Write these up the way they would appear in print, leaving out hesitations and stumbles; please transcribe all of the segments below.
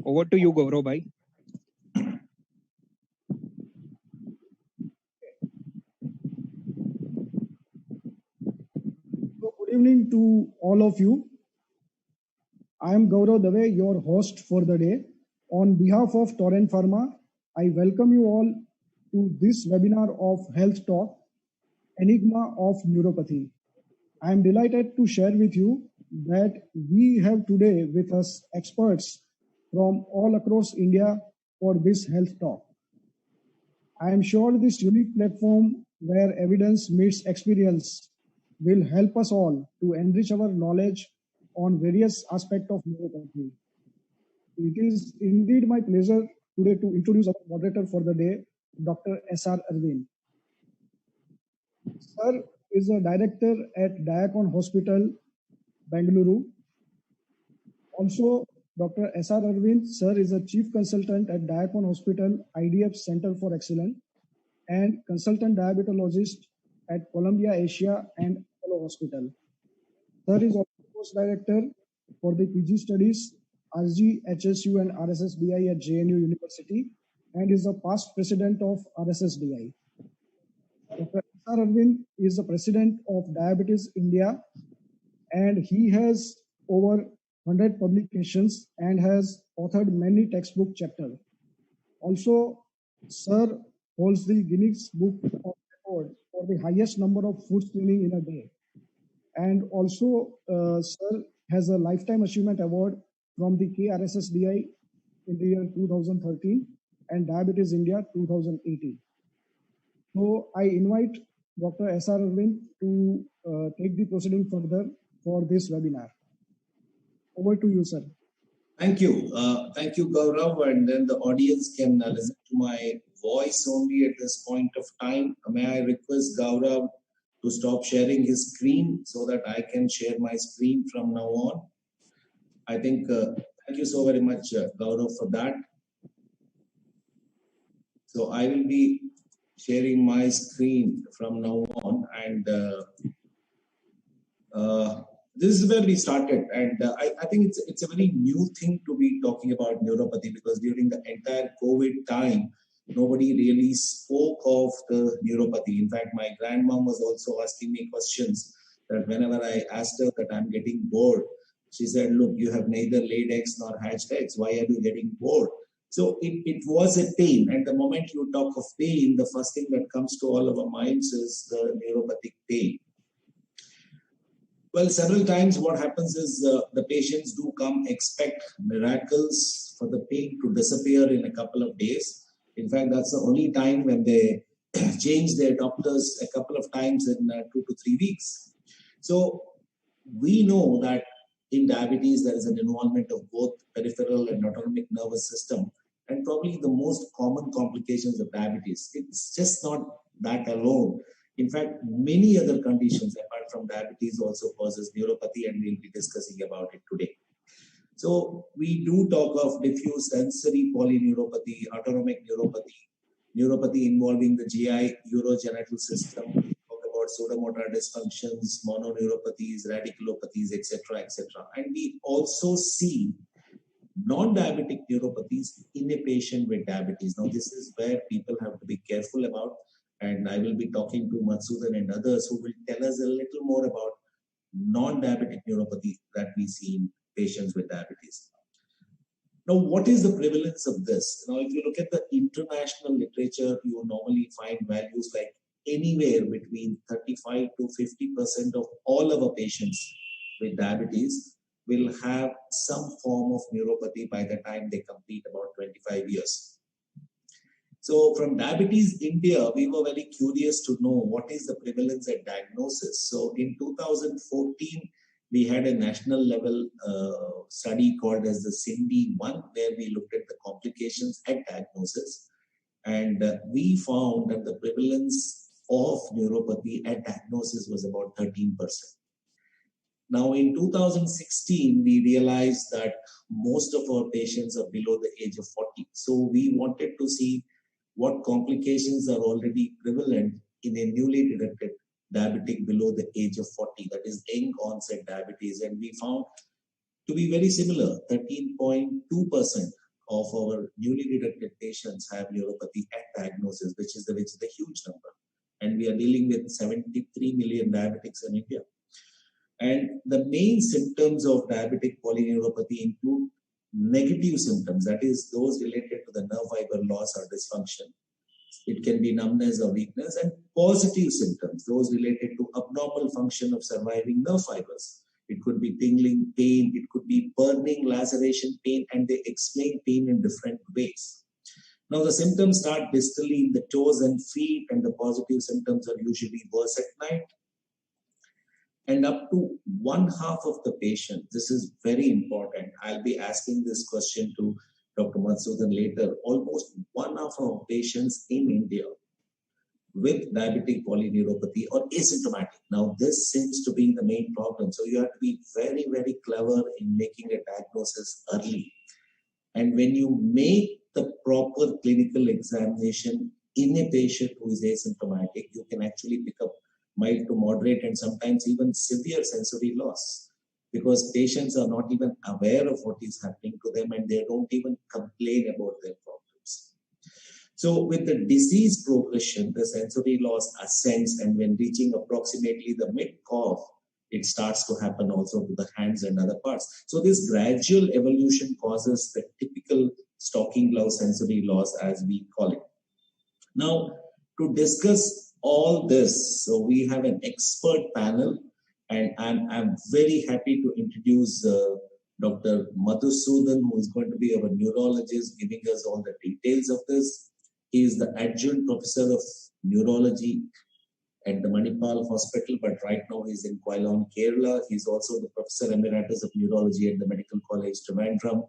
Over to you, Gaurav bhai. So good evening to all of you. I am Gaurav Dave, your host for the day. On behalf of Torrent Pharma, I welcome you all to this webinar of Health Talk, Enigma of Neuropathy. I am delighted to share with you that we have today with us experts from all across India for this health talk. I am sure this unique platform where evidence meets experience will help us all to enrich our knowledge on various aspects of neuropathy. It is indeed my pleasure today to introduce our moderator for the day, Dr. S.R. Arvind. Sir is a director at Diacon Hospital, Bengaluru. Also, Dr. S.R. Arvind, sir, is a chief consultant at Diacon Hospital, IDF Center for Excellence, and consultant diabetologist at Columbia Asia and Apollo Hospital. Sir is also post-director for the PG studies, RG, HSU, and RSSDI at JNU University, and is a past president of RSSDI. Dr. S.R. Arvind is the president of Diabetes India, and he has over 100 publications and has authored many textbook chapters. Also, sir holds the Guinness Book of Record for the highest number of food screening in a day. And also, sir has a Lifetime Achievement Award from the KRSSDI in the year 2013 and Diabetes India 2018. So I invite Dr. S.R. Arvind to take the proceeding further for this webinar. Over to you, sir. Thank you. Thank you, Gaurav. And then the audience can listen to my voice only at this point of time. May I request Gaurav to stop sharing his screen so that I can share my screen from now on. I think, thank you so very much, Gaurav, for that. So I will be sharing my screen from now on, and this is where we started. And I think it's a very new thing to be talking about neuropathy, because during the entire COVID time, nobody really spoke of the neuropathy. In fact, my grandmom was also asking me questions that whenever I asked her that I'm getting bored, she said, look, you have neither laid eggs nor hatched eggs. Why are you getting bored? So it was a pain. And the moment you talk of pain, the first thing that comes to all our minds is the neuropathic pain. Well, several times what happens is the patients do come expect miracles for the pain to disappear in a couple of days. In fact, that's the only time when they change their doctors a couple of times in 2 to 3 weeks. So we know that in diabetes, there is an involvement of both peripheral and autonomic nervous system, and probably the most common complications of diabetes. It's just not that alone. In fact, many other conditions apart from diabetes also causes neuropathy, and we'll be discussing about it today. So we do talk of diffuse sensory polyneuropathy, autonomic neuropathy, neuropathy involving the GI urogenital system. We talk about pseudomotor dysfunctions, mononeuropathies, radiculopathies, etc., etc. And we also see non-diabetic neuropathies in a patient with diabetes. Now, this is where people have to be careful about, and I will be talking to Madhusudan and others who will tell us a little more about non-diabetic neuropathy that we see in patients with diabetes. Now, what is the prevalence of this? Now, if you look at the international literature, you will normally find values like anywhere between 35 to 50% of all our patients with diabetes will have some form of neuropathy by the time they complete about 25 years. So from Diabetes India, we were very curious to know what is the prevalence at diagnosis. So in 2014, we had a national level study called as the CINDI-1, where we looked at the complications at diagnosis. And we found that the prevalence of neuropathy at diagnosis was about 13%. Now, in 2016, we realized that most of our patients are below the age of 40. So we wanted to see what complications are already prevalent in a newly detected diabetic below the age of 40, that is young onset diabetes. And we found to be very similar, 13.2% of our newly detected patients have neuropathy at diagnosis, which is a huge number. And we are dealing with 73 million diabetics in India. And the main symptoms of diabetic polyneuropathy include negative symptoms, that is, those related to the nerve fiber loss or dysfunction. It can be numbness or weakness, and positive symptoms, those related to abnormal function of surviving nerve fibers. It could be tingling pain, it could be burning, laceration pain, and they explain pain in different ways. Now, the symptoms start distally in the toes and feet, and the positive symptoms are usually worse at night. And up to 1/2 of the patients, this is very important. I'll be asking this question to Dr. Madhusudan later. Almost 1/2 of patients in India with diabetic polyneuropathy or asymptomatic. Now, this seems to be the main problem. So you have to be very, very clever in making a diagnosis early. And when you make the proper clinical examination in a patient who is asymptomatic, you can actually pick up mild to moderate and sometimes even severe sensory loss, because patients are not even aware of what is happening to them and they don't even complain about their problems. So with the disease progression, the sensory loss ascends, and when reaching approximately the mid-cough, it starts to happen also to the hands and other parts. So this gradual evolution causes the typical stocking glove sensory loss, as we call it. Now, to discuss all this, so we have an expert panel, and I'm very happy to introduce Dr. Madhusudan, who is going to be our neurologist, giving us all the details of this. He is the adjunct professor of neurology at the Manipal Hospital, but right now he's in Quailon, Kerala. He's also the professor emeritus of neurology at the Medical College Trivandrum.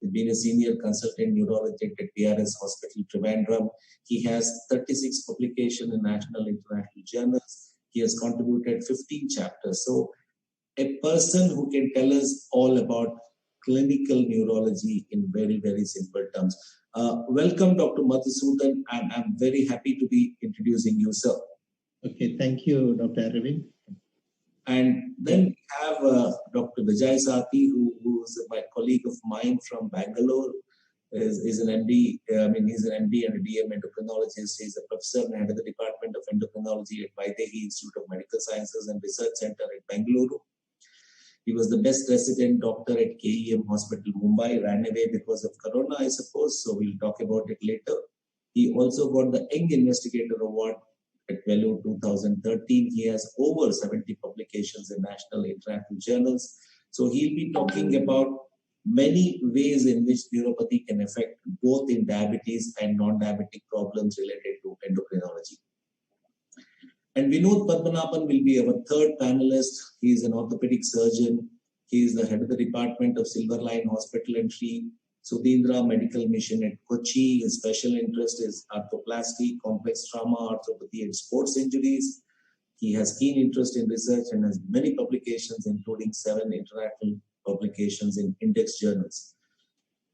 He's been a senior consultant neurologist at PRS Hospital Trivandrum. He has 36 publications in national and international journals. He has contributed 15 chapters. So a person who can tell us all about clinical neurology in very, very simple terms. Welcome, Dr. Madhusudan. I'm very happy to be introducing you, sir. Okay, thank you, Dr. Arvind. And then we have Dr. Vijay Sathi, who is my colleague of mine from Bangalore. Is an MD. He's an MD and a DM endocrinologist. He's a professor and head of the Department of Endocrinology at Vaidehi Institute of Medical Sciences and Research Center at Bangalore. He was the best resident doctor at KEM Hospital, Mumbai. Ran away because of Corona, I suppose. So we'll talk about it later. He also got the Young Investigator Award at Vellore 2013. He has over 70 publications in national and international journals. So he'll be talking about many ways in which neuropathy can affect both in diabetes and non-diabetic problems related to endocrinology. And Vinod Padmanabhan will be our third panelist. He is an orthopedic surgeon. He is the head of the department of Silverline Hospital and Sri Sudhindra Medical Mission at Kochi. His special interest is arthroplasty, complex trauma, arthropathy, and sports injuries. He has keen interest in research and has many publications, including 7 international publications in index journals.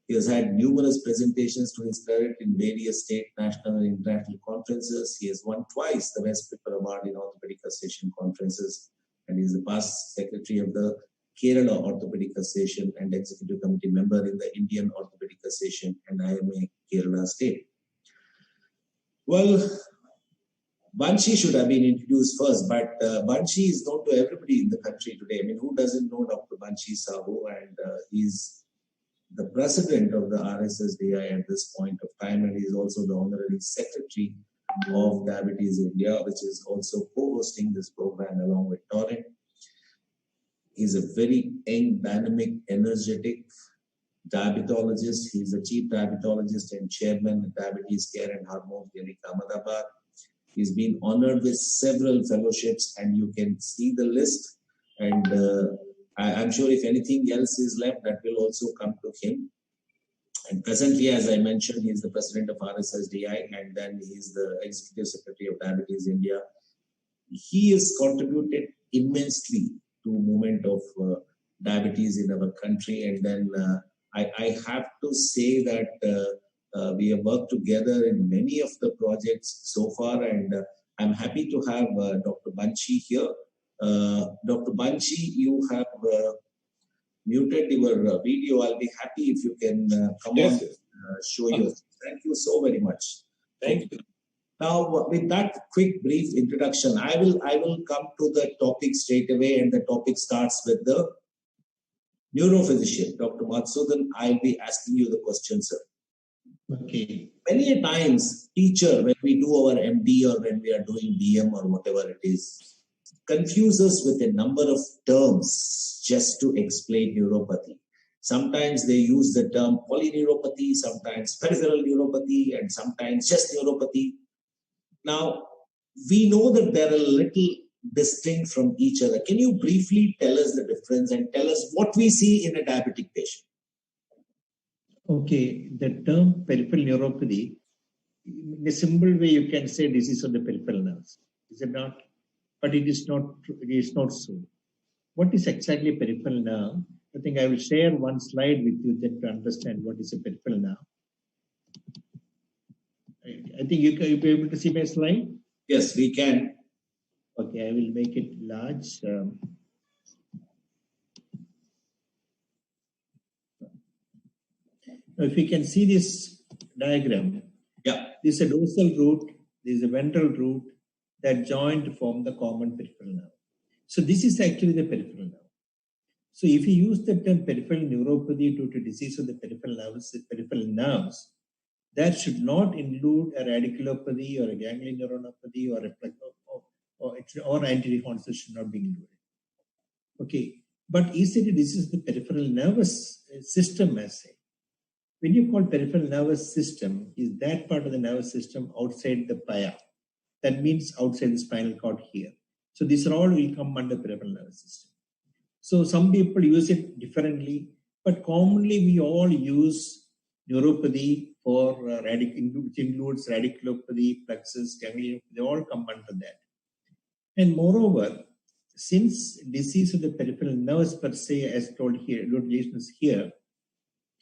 He has had numerous presentations to his credit in various state, national, and international conferences. He has won twice the Best Paper Award in Orthopedic Association conferences, and he is the past secretary of the Kerala Orthopedic Association and executive committee member in the Indian Orthopedic Association and IMA Kerala State. Well, Banshi should have been introduced first, but Banshi is known to everybody in the country today. Who doesn't know Dr. Banshi Sahu? And he's the president of the RSSDI at this point of time, and he's also the honorary secretary of Diabetes India, which is also co-hosting this program along with Torrent. He's a very young, dynamic, energetic diabetologist. He's the chief diabetologist and chairman of Diabetes Care and Hormone Clinic, Ahmedabad. He's been honored with several fellowships, and you can see the list. And I'm sure if anything else is left, that will also come to him. And presently, as I mentioned, he's the president of RSSDI, and then he's the executive secretary of Diabetes India. He has contributed immensely to movement of diabetes in our country. And then I have to say that we have worked together in many of the projects so far, and I'm happy to have Dr. Banshi here. Dr. Banshi, you have muted your video. I'll be happy if you can come on show you. Thank you so very much. Thank you. Now, with that quick, brief introduction, I will come to the topic straight away, and the topic starts with the neurophysician, Dr. Madhusudan. I'll be asking you the question, sir. Okay. Many a times, teacher, when we do our MD or when we are doing DM or whatever it is, confuse us with a number of terms just to explain neuropathy. Sometimes they use the term polyneuropathy, sometimes peripheral neuropathy, and sometimes just neuropathy. Now, we know that they're a little distinct from each other. Can you briefly tell us the difference and tell us what we see in a diabetic patient? Okay, the term peripheral neuropathy, in a simple way, you can say disease of the peripheral nerves. Is it not? But it is not. It is not so. What is exactly peripheral nerve? I think I will share one slide with you that to understand what is a peripheral nerve. I think you'll be able to see my slide. Yes, we can. Okay, I will make it large. If you can see this diagram, Yeah. this is a dorsal root, this is a ventral root that join to form the common peripheral nerve. So this is actually the peripheral nerve. So if you use the term peripheral neuropathy due to disease of the peripheral nerves, that should not include a radiculopathy or a ganglion neuronopathy or anterior horns should not be included. Okay, but is it a disease of the peripheral nervous system as say? When you call peripheral nervous system, is that part of the nervous system outside the pia? That means outside the spinal cord here. So these are all will come under peripheral nervous system. So some people use it differently, but commonly we all use neuropathy for which includes radiculopathy, plexus, ganglion. They all come under that. And moreover, since disease of the peripheral nerves per se, as told here, lesions here,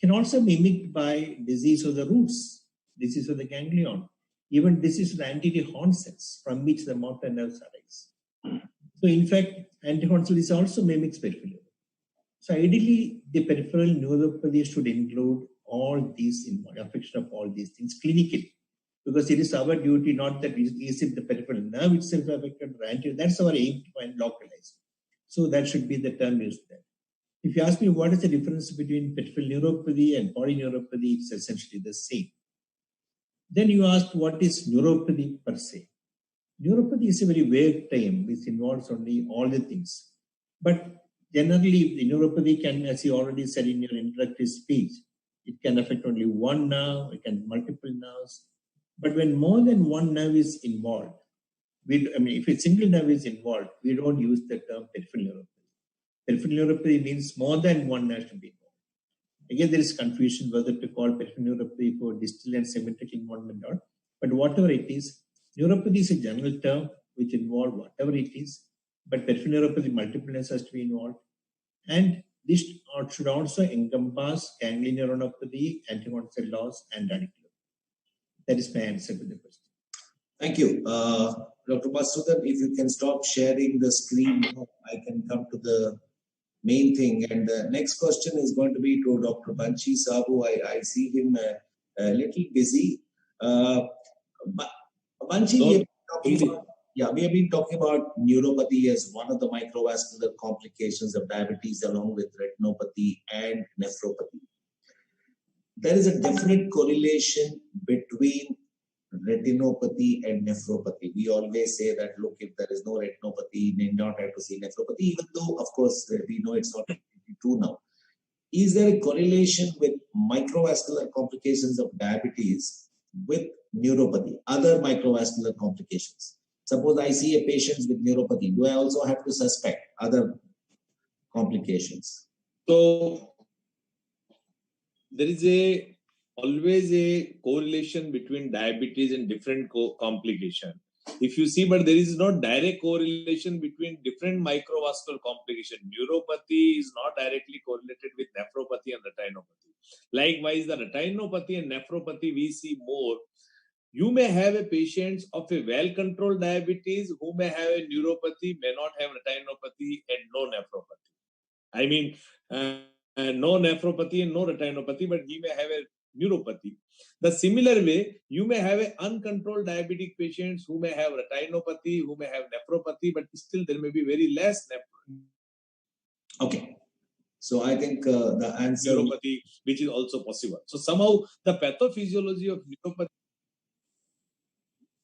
can also be mimicked by disease of the roots, disease of the ganglion, even disease of the anterior horn cells from which the motor nerves arise. So in fact, anterior horn cell is also mimics peripheral. So ideally, the peripheral neuropathy should include all these affection of all these things clinically, because it is our duty, not that is it the peripheral nerve itself affected or anterior. That's our aim to find localize. So that should be the term used there. If you ask me what is the difference between peripheral neuropathy and polyneuropathy, it's essentially the same. Then you asked what is neuropathy per se. Neuropathy is a very vague term which involves only all the things. But generally, the neuropathy can, as you already said in your introductory speech, it can affect only one nerve, it can multiple nerves. But when more than one nerve is involved, if a single nerve is involved, we don't use the term peripheral neuropathy. Peripheral neuropathy means more than one nerve should be involved. Again, there is confusion whether to call peripheral neuropathy for distal and symmetrical involvement or not. But whatever it is, neuropathy is a general term which involves whatever it is. But peripheral neuropathy, multiple nerves has to be involved. And this should also encompass ganglion neuronopathy, anterior horn cell loss, and radiculopathy. That is my answer to the question. Thank you. Dr. Madhusudan, if you can stop sharing the screen, I can come to the main thing. And the next question is going to be to Dr. Banshi Sabu. I see him a little busy. Banshi, we have been talking about neuropathy as one of the microvascular complications of diabetes along with retinopathy and nephropathy. There is a definite correlation between retinopathy and nephropathy. We always say that, look, if there is no retinopathy, you need not have to see nephropathy, even though, of course, we know it's not true now. Is there a correlation with microvascular complications of diabetes with neuropathy, other microvascular complications? Suppose I see a patient with neuropathy, do I also have to suspect other complications? So there is always a correlation between diabetes and different complications. If you see, but there is no direct correlation between different microvascular complications. Neuropathy is not directly correlated with nephropathy and retinopathy. Likewise, the retinopathy and nephropathy we see more. You may have a patient of a well-controlled diabetes who may have a neuropathy, may not have retinopathy and no nephropathy. I mean, no nephropathy and no retinopathy, but he may have a neuropathy. The similar way, you may have an uncontrolled diabetic patients who may have retinopathy, who may have nephropathy, but still there may be very less Okay. So I think the answer... neuropathy, which is also possible. So somehow the pathophysiology of neuropathy...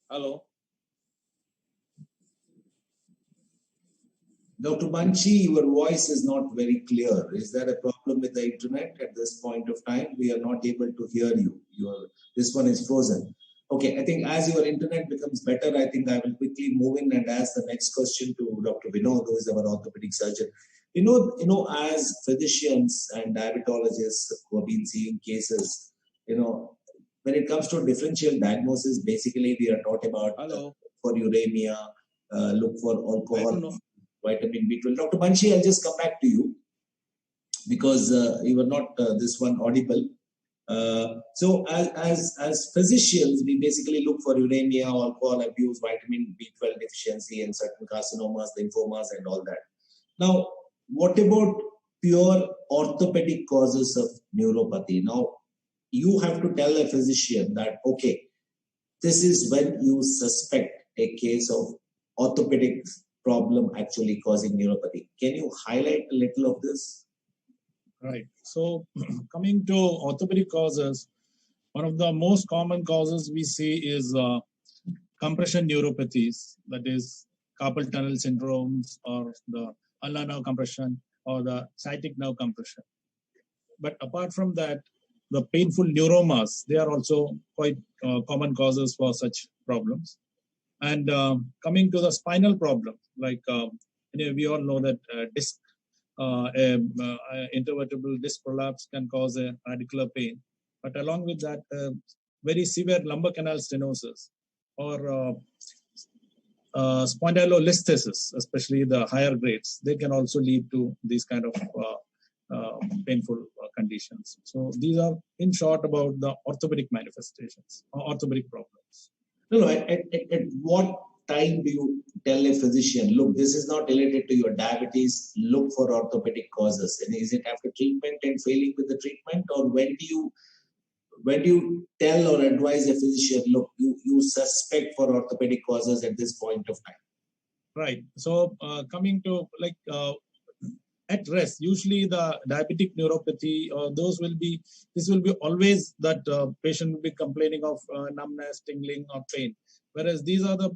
Hello? Dr. Banshi, your voice is not very clear. Is there a problem with the internet at this point of time? We are not able to hear you. This one is frozen. Okay, I think as your internet becomes better, I think I will quickly move in and ask the next question to Dr. Vinod, who is our orthopedic surgeon. As physicians and diabetologists who have been seeing cases, when it comes to differential diagnosis, basically we are taught about for uremia, look for alcohol, vitamin B12. Dr. Banshi, I'll just come back to you because you were not this one audible. So as physicians, we basically look for uremia, alcohol abuse, vitamin B12 deficiency, and certain carcinomas, lymphomas, and all that. Now, what about pure orthopedic causes of neuropathy? Now, you have to tell a physician that, okay, this is when you suspect a case of orthopedic problem actually causing neuropathy. Can you highlight a little of this? Right. So coming to orthopedic causes, one of the most common causes we see is compression neuropathies, that is carpal tunnel syndromes or the ulnar nerve compression or the sciatic nerve compression. But apart from that, the painful neuromas, they are also quite common causes for such problems. And coming to the spinal problem, like we all know that intervertebral disc prolapse can cause a radicular pain. But along with that, very severe lumbar canal stenosis or spondylolisthesis, especially the higher grades, they can also lead to these kind of painful conditions. So these are, in short, about the orthopedic manifestations or orthopedic problems. No, at what time do you tell a physician, look, this is not related to your diabetes, look for orthopedic causes? And is it after treatment and failing with the treatment, or when do you tell or advise a physician, look, you suspect for orthopedic causes at this point of time? Right. So coming to at rest, usually the diabetic neuropathy, this will be always that patient will be complaining of numbness, tingling, or pain. Whereas these are the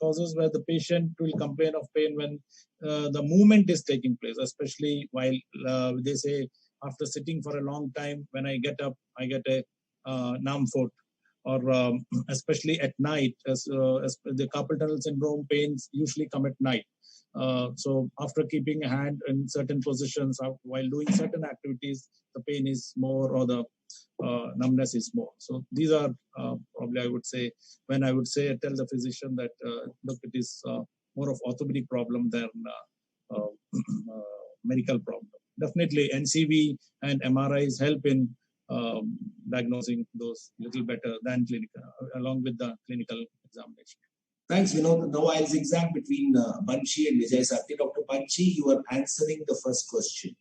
causes where the patient will complain of pain when the movement is taking place, especially while they say after sitting for a long time, when I get up, I get a numb foot, or especially at night, as the carpal tunnel syndrome pains usually come at night. So after keeping a hand in certain positions while doing certain activities, the pain is more or the numbness is more. So these are probably, I would say, when I would say tell the physician that look, it is more of orthopedic problem than medical problem. Definitely NCV and MRIs help in diagnosing those little better than clinical, along with the clinical examination. Thanks, Vinod. Now I'll zigzag between Banshi and Vijay Satya. Dr. Banshi, you are answering the first question.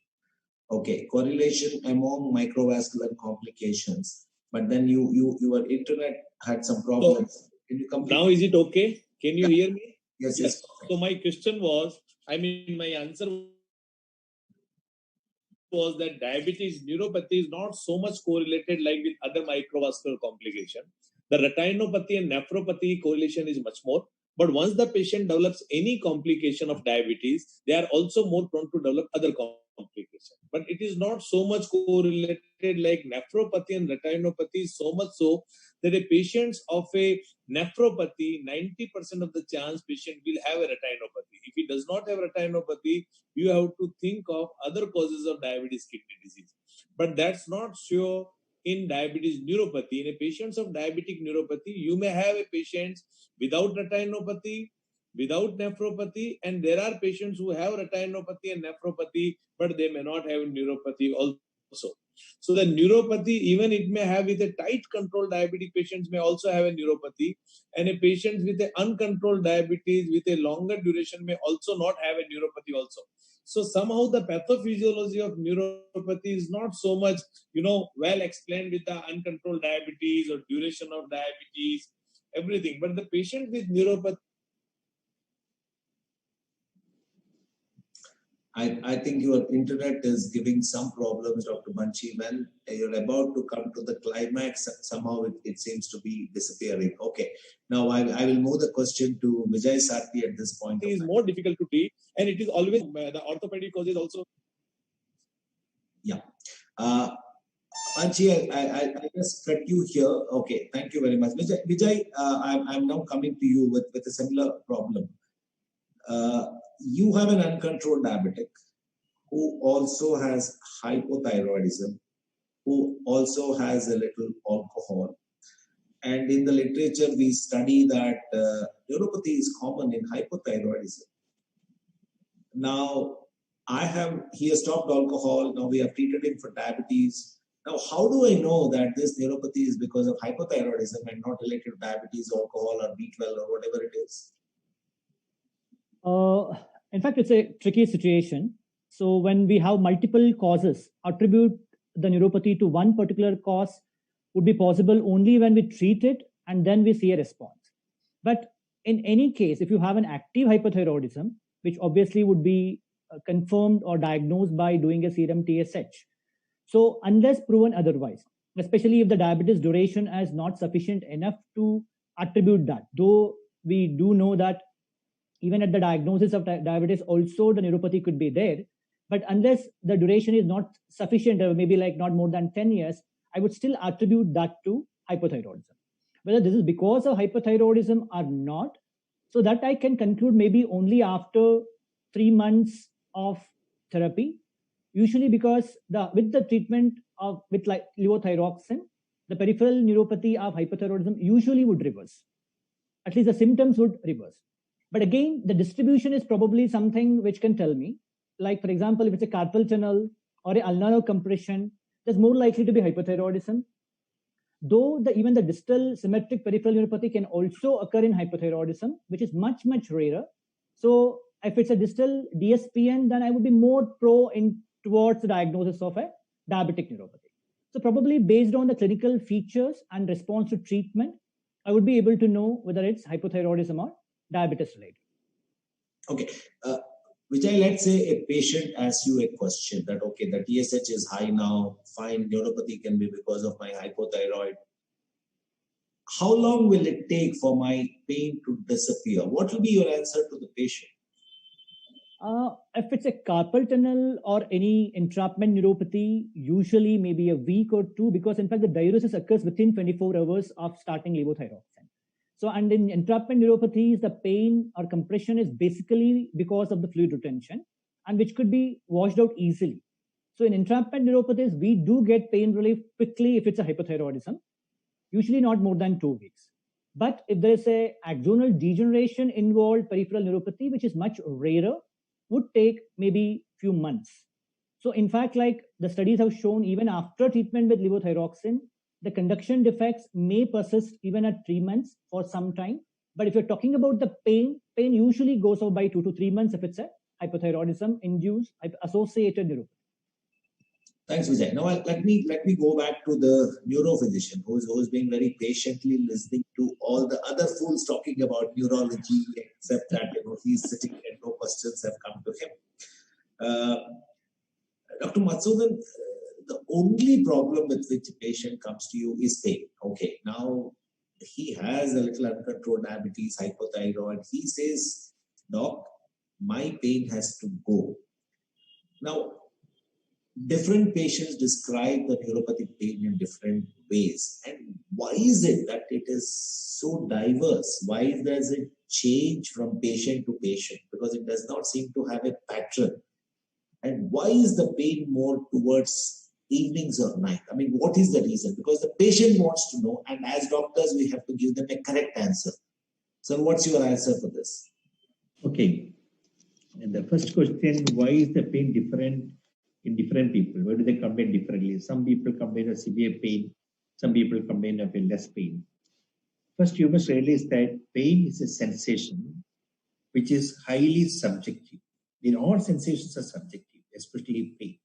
Okay, correlation among microvascular complications. But then your internet had some problems. So, now is it okay? Can you hear me? Yes. So my question was, my answer was that diabetes neuropathy is not so much correlated like with other microvascular complication. The retinopathy and nephropathy correlation is much more. But once the patient develops any complication of diabetes, they are also more prone to develop other complications. But it is not so much correlated like nephropathy and retinopathy, so much so that a patient of a nephropathy, 90% of the chance patient will have a retinopathy. If he does not have retinopathy, you have to think of other causes of diabetes kidney disease. But that's not sure in diabetes neuropathy. In a patient of diabetic neuropathy, you may have a patient without retinopathy, without nephropathy, and there are patients who have retinopathy and nephropathy, but they may not have neuropathy also. So the neuropathy, even it may have with a tight controlled diabetic patients may also have a neuropathy, and a patient with an uncontrolled diabetes with a longer duration may also not have a neuropathy also. So somehow the pathophysiology of neuropathy is not so much, well explained with the uncontrolled diabetes or duration of diabetes, everything. But the patient with neuropathy, I think your internet is giving some problems, Dr. Banchi. When you're about to come to the climax, somehow it seems to be disappearing. Okay. Now I will move the question to Vijay Sarthi at this point. it is more difficult to treat, and it is always the orthopedic causes also. Yeah. Banchi, I just cut you here. Okay. Thank you very much. Vijay, I'm now coming to you with a similar problem. You have an uncontrolled diabetic who also has hypothyroidism, who also has a little alcohol. And in the literature, we study that neuropathy is common in hypothyroidism. Now, he has stopped alcohol. Now we have treated him for diabetes. Now, how do I know that this neuropathy is because of hypothyroidism and not related to diabetes, alcohol, or B12, or whatever it is? In fact, it's a tricky situation. So when we have multiple causes, attribute the neuropathy to one particular cause would be possible only when we treat it and then we see a response. But in any case, if you have an active hypothyroidism, which obviously would be confirmed or diagnosed by doing a serum TSH. So unless proven otherwise, especially if the diabetes duration is not sufficient enough to attribute that, though we do know that even at the diagnosis of diabetes, also the neuropathy could be there. But unless the duration is not sufficient, or maybe like not more than 10 years, I would still attribute that to hypothyroidism. Whether this is because of hypothyroidism or not, so that I can conclude maybe only after 3 months of therapy, usually because with the treatment with like levothyroxine, the peripheral neuropathy of hypothyroidism usually would reverse. At least the symptoms would reverse. But again, the distribution is probably something which can tell me, like for example, if it's a carpal tunnel or a ulnar compression, there's more likely to be hypothyroidism. Though even the distal symmetric peripheral neuropathy can also occur in hypothyroidism, which is much, much rarer. So if it's a distal DSPN, then I would be more towards the diagnosis of a diabetic neuropathy. So probably based on the clinical features and response to treatment, I would be able to know whether it's hypothyroidism or diabetes related. Okay. Vijay, let's say a patient asks you a question that, okay, the TSH is high now, fine, neuropathy can be because of my hypothyroid. How long will it take for my pain to disappear? What will be your answer to the patient? If it's a carpal tunnel or any entrapment neuropathy, usually maybe a week or two, because in fact the diuresis occurs within 24 hours of starting levothyroxine. So, and in entrapment neuropathies, the pain or compression is basically because of the fluid retention, and which could be washed out easily. So in entrapment neuropathies, we do get pain relief quickly if it's a hypothyroidism, usually not more than 2 weeks. But if there is a axonal degeneration involved peripheral neuropathy, which is much rarer, would take maybe few months. So in fact, like the studies have shown, even after treatment with levothyroxine, the conduction defects may persist even at 3 months for some time. But if you're talking about the pain usually goes over by 2 to 3 months if it's a hypothyroidism induced associated neuropathy. Thanks, Vijay. Now let me go back to the neurophysician who's been very patiently listening to all the other fools talking about neurology, except that he's sitting and no questions have come to him. Dr. Madhusudan, the only problem with which a patient comes to you is pain. Okay, now he has a little uncontrolled diabetes, hypothyroid. He says, Doc, my pain has to go. Now, different patients describe the neuropathic pain in different ways. And why is it that it is so diverse? Why does it change from patient to patient? Because it does not seem to have a pattern. And why is the pain more towards evenings or night? I mean, what is the reason? Because the patient wants to know, and as doctors, we have to give them a correct answer. So what's your answer for this? Okay. And the first question, why is the pain different in different people? Where do they complain differently? Some people complain of severe pain. Some people complain of less pain. First, you must realize that pain is a sensation which is highly subjective. All sensations are subjective, especially pain.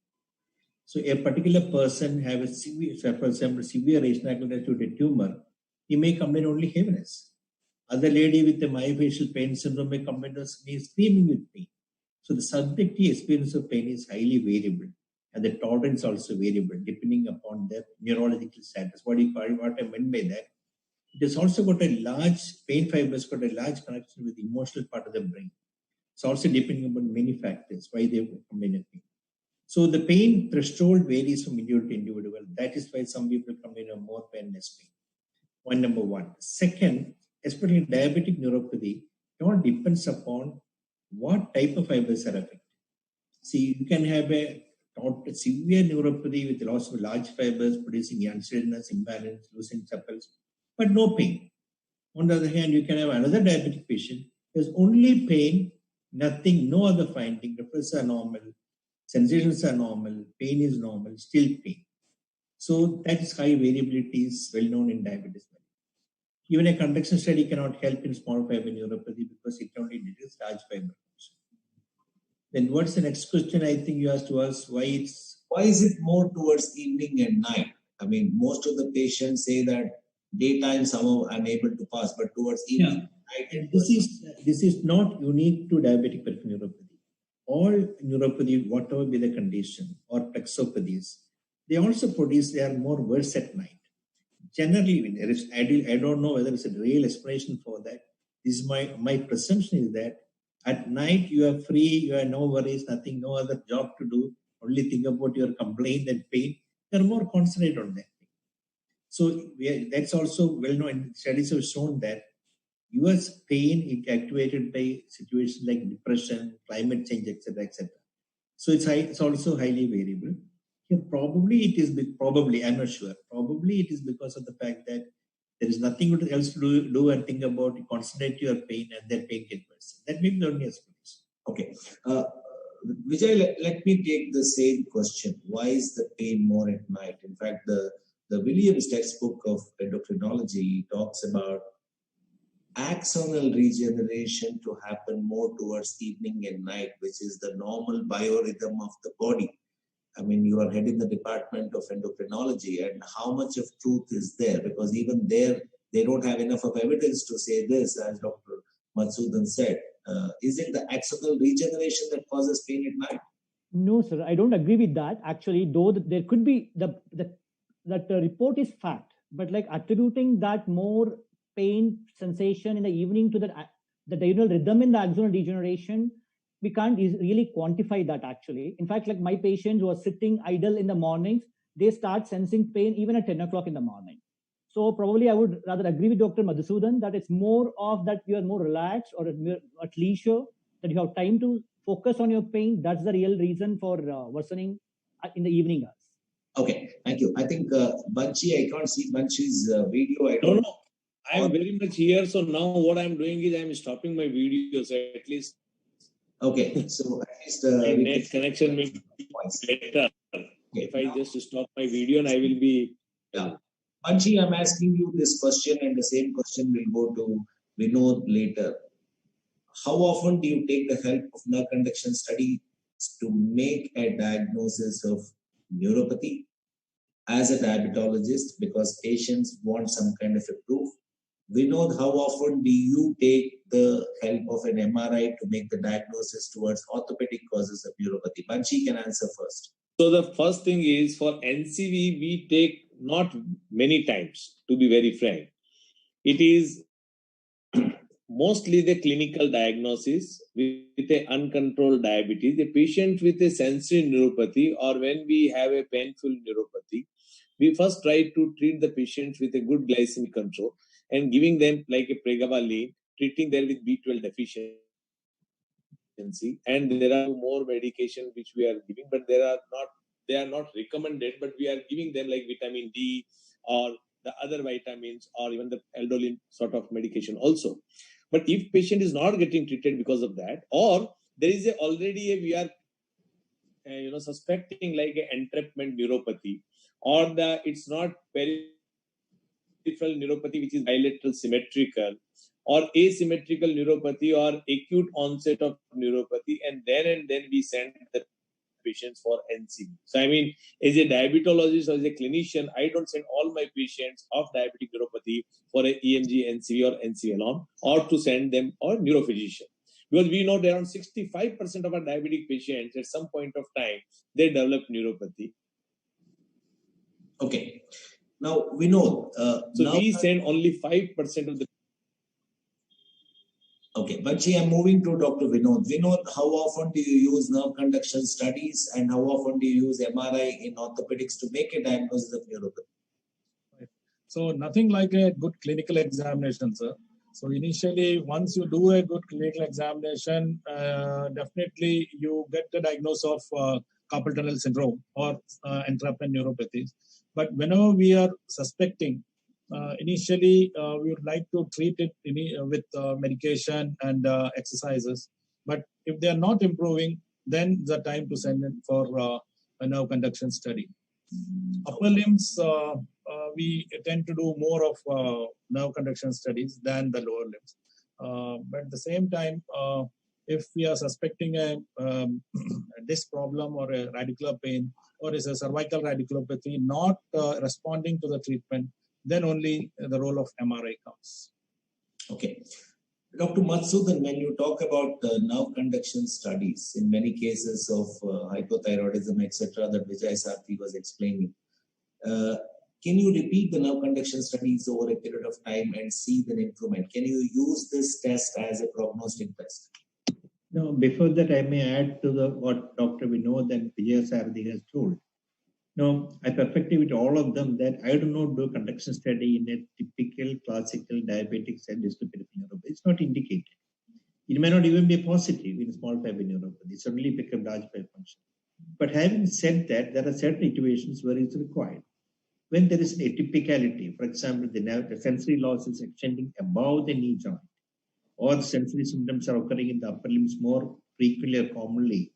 So a particular person have a severe, for example, severe retinoid tumor, he may complain only heaviness. Other lady with the myofascial pain syndrome may complain of screaming with pain. So the subjective experience of pain is highly variable, and the tolerance also variable depending upon the neurological status. What I meant by that, it has also got a large pain fibers got a large connection with the emotional part of the brain. It's also depending upon many factors why they complain of pain. So the pain threshold varies from individual to individual. That is why some people complain of more pain, less pain. One, number one. Second, especially in diabetic neuropathy, it all depends upon what type of fibers are affected. See, you can have a severe neuropathy with loss of large fibers producing unsteadiness, imbalance, loosening supples, but no pain. On the other hand, you can have another diabetic patient. There's only pain, nothing, no other finding. Reflexes are normal, sensations are normal, pain is normal, still pain. So that is high variability is well known in diabetes. Even a conduction study cannot help in small fiber neuropathy because it only detects large fiber. Then what's the next question? I think you asked to us why is it more towards evening and night? I mean, most of the patients say that daytime somehow I'm able to pass, but towards evening, night. This is not unique to diabetic peripheral neuropathy. All neuropathy, whatever be the condition, or plexopathies, they also produce. They are more worse at night. Generally, I don't know whether it's a real explanation for that. This is my presumption is that at night you are free, you have no worries, nothing, no other job to do, only think about your complaint and pain. You're more concentrated on that. So that's also well known. Studies have shown that your pain is activated by situations like depression, climate change, etc., etc. So it's also highly variable. Here, probably I'm not sure. Probably it is because of the fact that there is nothing else to do and think about. You concentrate your pain and then pain gets worse. That may be the only explanation. Okay. Vijay, let me take the same question. Why is the pain more at night? In fact, the Williams textbook of endocrinology talks about axonal regeneration to happen more towards evening and night, which is the normal biorhythm of the body. I mean, you are heading the department of endocrinology, and how much of truth is there? Because even there, they don't have enough of evidence to say this, as Dr. Madhusudan said. Is it the axonal regeneration that causes pain at night? No, sir, I don't agree with that. Actually, though there could be that the report is fact, but like attributing that more pain sensation in the evening to the diurnal rhythm in the axonal degeneration, we can't really quantify that actually. In fact, like my patients who are sitting idle in the mornings, they start sensing pain even at 10 o'clock in the morning. So probably I would rather agree with Dr. Madhusudan that it's more of that you are more relaxed or at leisure, that you have time to focus on your pain. That's the real reason for worsening in the evening hours. Okay, thank you. I think Banshi, I can't see Banshi's video. I don't know. I'm very much here. So now what I'm doing is I'm stopping my video. So at least. Okay, so at least my net connection may be better. Okay. If I just stop my video and I will be. Yeah. Banshi, I'm asking you this question, and the same question will go to Vinod later. How often do you take the help of nerve conduction studies to make a diagnosis of neuropathy as a diabetologist, because patients want some kind of a proof? Vinod, how often do you take the help of an MRI to make the diagnosis towards orthopedic causes of neuropathy? Banshi can answer first. So the first thing is for NCV, we take not many times, to be very frank. It is mostly the clinical diagnosis with a uncontrolled diabetes, a patient with a sensory neuropathy, or when we have a painful neuropathy, we first try to treat the patient with a good glycemic control and giving them like a pregabalin, treating them with B12 deficiency. And there are more medication which we are giving, but they are not recommended, but we are giving them like vitamin D or the other vitamins or even the Eldolin sort of medication also. But if patient is not getting treated because of that, or there is we are suspecting like an entrapment neuropathy, or it's not peripheral neuropathy which is bilateral symmetrical, or asymmetrical neuropathy, or acute onset of neuropathy, and then we send the patients for NCV. So I mean, as a diabetologist or as a clinician, I don't send all my patients of diabetic neuropathy for a EMG, NCV or NCV alone, or to send them or neurophysician. Because we know that around 65% of our diabetic patients at some point of time, they develop neuropathy. Okay. Now we know. So we send only 5% of the. Okay, but I'm moving to Dr. Vinod. Vinod, how often do you use nerve conduction studies, and how often do you use MRI in orthopedics to make a diagnosis of neuropathy? So nothing like a good clinical examination, sir. So initially, once you do a good clinical examination, definitely you get the diagnosis of carpal tunnel syndrome or entrapment neuropathies. But whenever we are suspecting, initially we would like to treat it with medication and exercises. But if they are not improving, then the time to send in for a nerve conduction study. Upper limbs, we tend to do more of nerve conduction studies than the lower limbs. But at the same time, if we are suspecting a disc problem or a radicular pain, or is a cervical radiculopathy not responding to the treatment, then only the role of MRI comes. Okay. Dr. Madhusudan, when you talk about nerve conduction studies, in many cases of hypothyroidism, etc., that Vijay Sarthi was explaining, can you repeat the nerve conduction studies over a period of time and see the improvement? Can you use this test as a prognostic test? No, before that, I may add to what Dr. Vinod and Vijay Sarthi has told. No, I perfected with all of them that I do not do a conduction study in a typical classical diabetic cell peripheral neuropathy. It's not indicated. It may not even be positive in small fiber neuropathy. It's only pick up large fiber function. But having said that, there are certain situations where it's required. When there is an atypicality, for example, the sensory loss is extending above the knee joint, or the sensory symptoms are occurring in the upper limbs more frequently or commonly.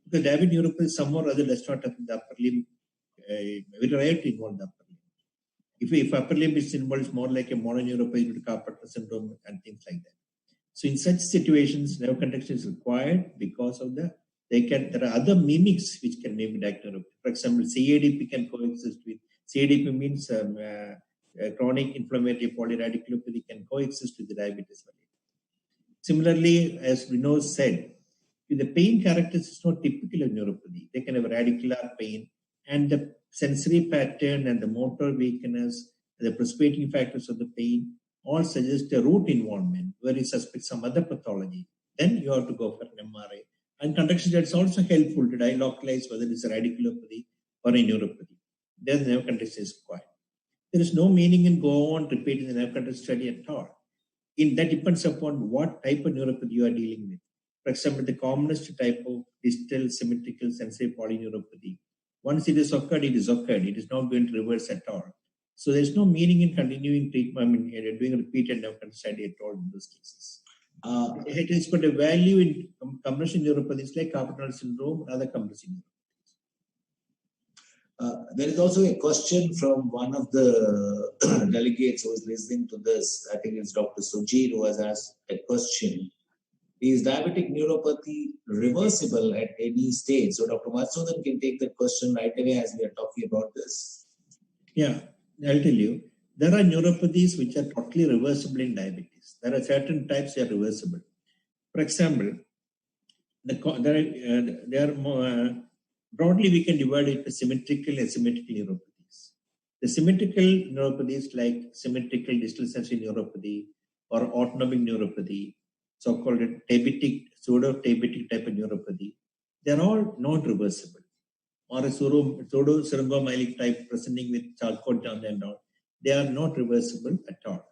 Because diabetic neuropathy somewhere or other does not have the upper limb, very rare to involve the upper limb. If upper limb is involved, it's more like a mononeuropathy with carpal tunnel syndrome and things like that. So in such situations, nerve conduction is required because of there are other mimics which can maybe diagnose. For example, CADP can coexist with, CADP means chronic inflammatory polyradiculopathy can coexist with the diabetes. Similarly, as Vinod said, the pain characteristics is not typical of neuropathy. They can have radicular pain, and the sensory pattern and the motor weakness, the precipitating factors of the pain, all suggest a root involvement where you suspect some other pathology. Then you have to go for an MRI. And conduction study is also helpful to localize whether it's a radiculopathy or a neuropathy. Then the nerve conduction is required. There is no meaning in go on repeating the nerve conduction study at all. That depends upon what type of neuropathy you are dealing with. For example, the commonest type of distal symmetrical sensory polyneuropathy. Once it is occurred, it is occurred. It is not going to reverse at all. So there's no meaning in continuing treatment, doing repeated nerve conduction study at all in those cases. It has got a value in compressive neuropathies like carpal tunnel syndrome and other compressive neuropathies. There is also a question from one of the delegates who is listening to this. I think it's Dr. Sujit who has asked a question. Is diabetic neuropathy reversible at any stage? So Dr. Madhusudan can take that question right away as we are talking about this. Yeah, I'll tell you. There are neuropathies which are totally reversible in diabetes. There are certain types that are reversible. For example, broadly we can divide it into symmetrical and asymmetrical neuropathies. The symmetrical neuropathies like symmetrical distal sensory neuropathy or autonomic neuropathy, so-called tabetic, pseudo-tabetic type of neuropathy, they're all non-reversible. Or a pseudo-syringomyelic type presenting with Charcot and all, they are not reversible at all.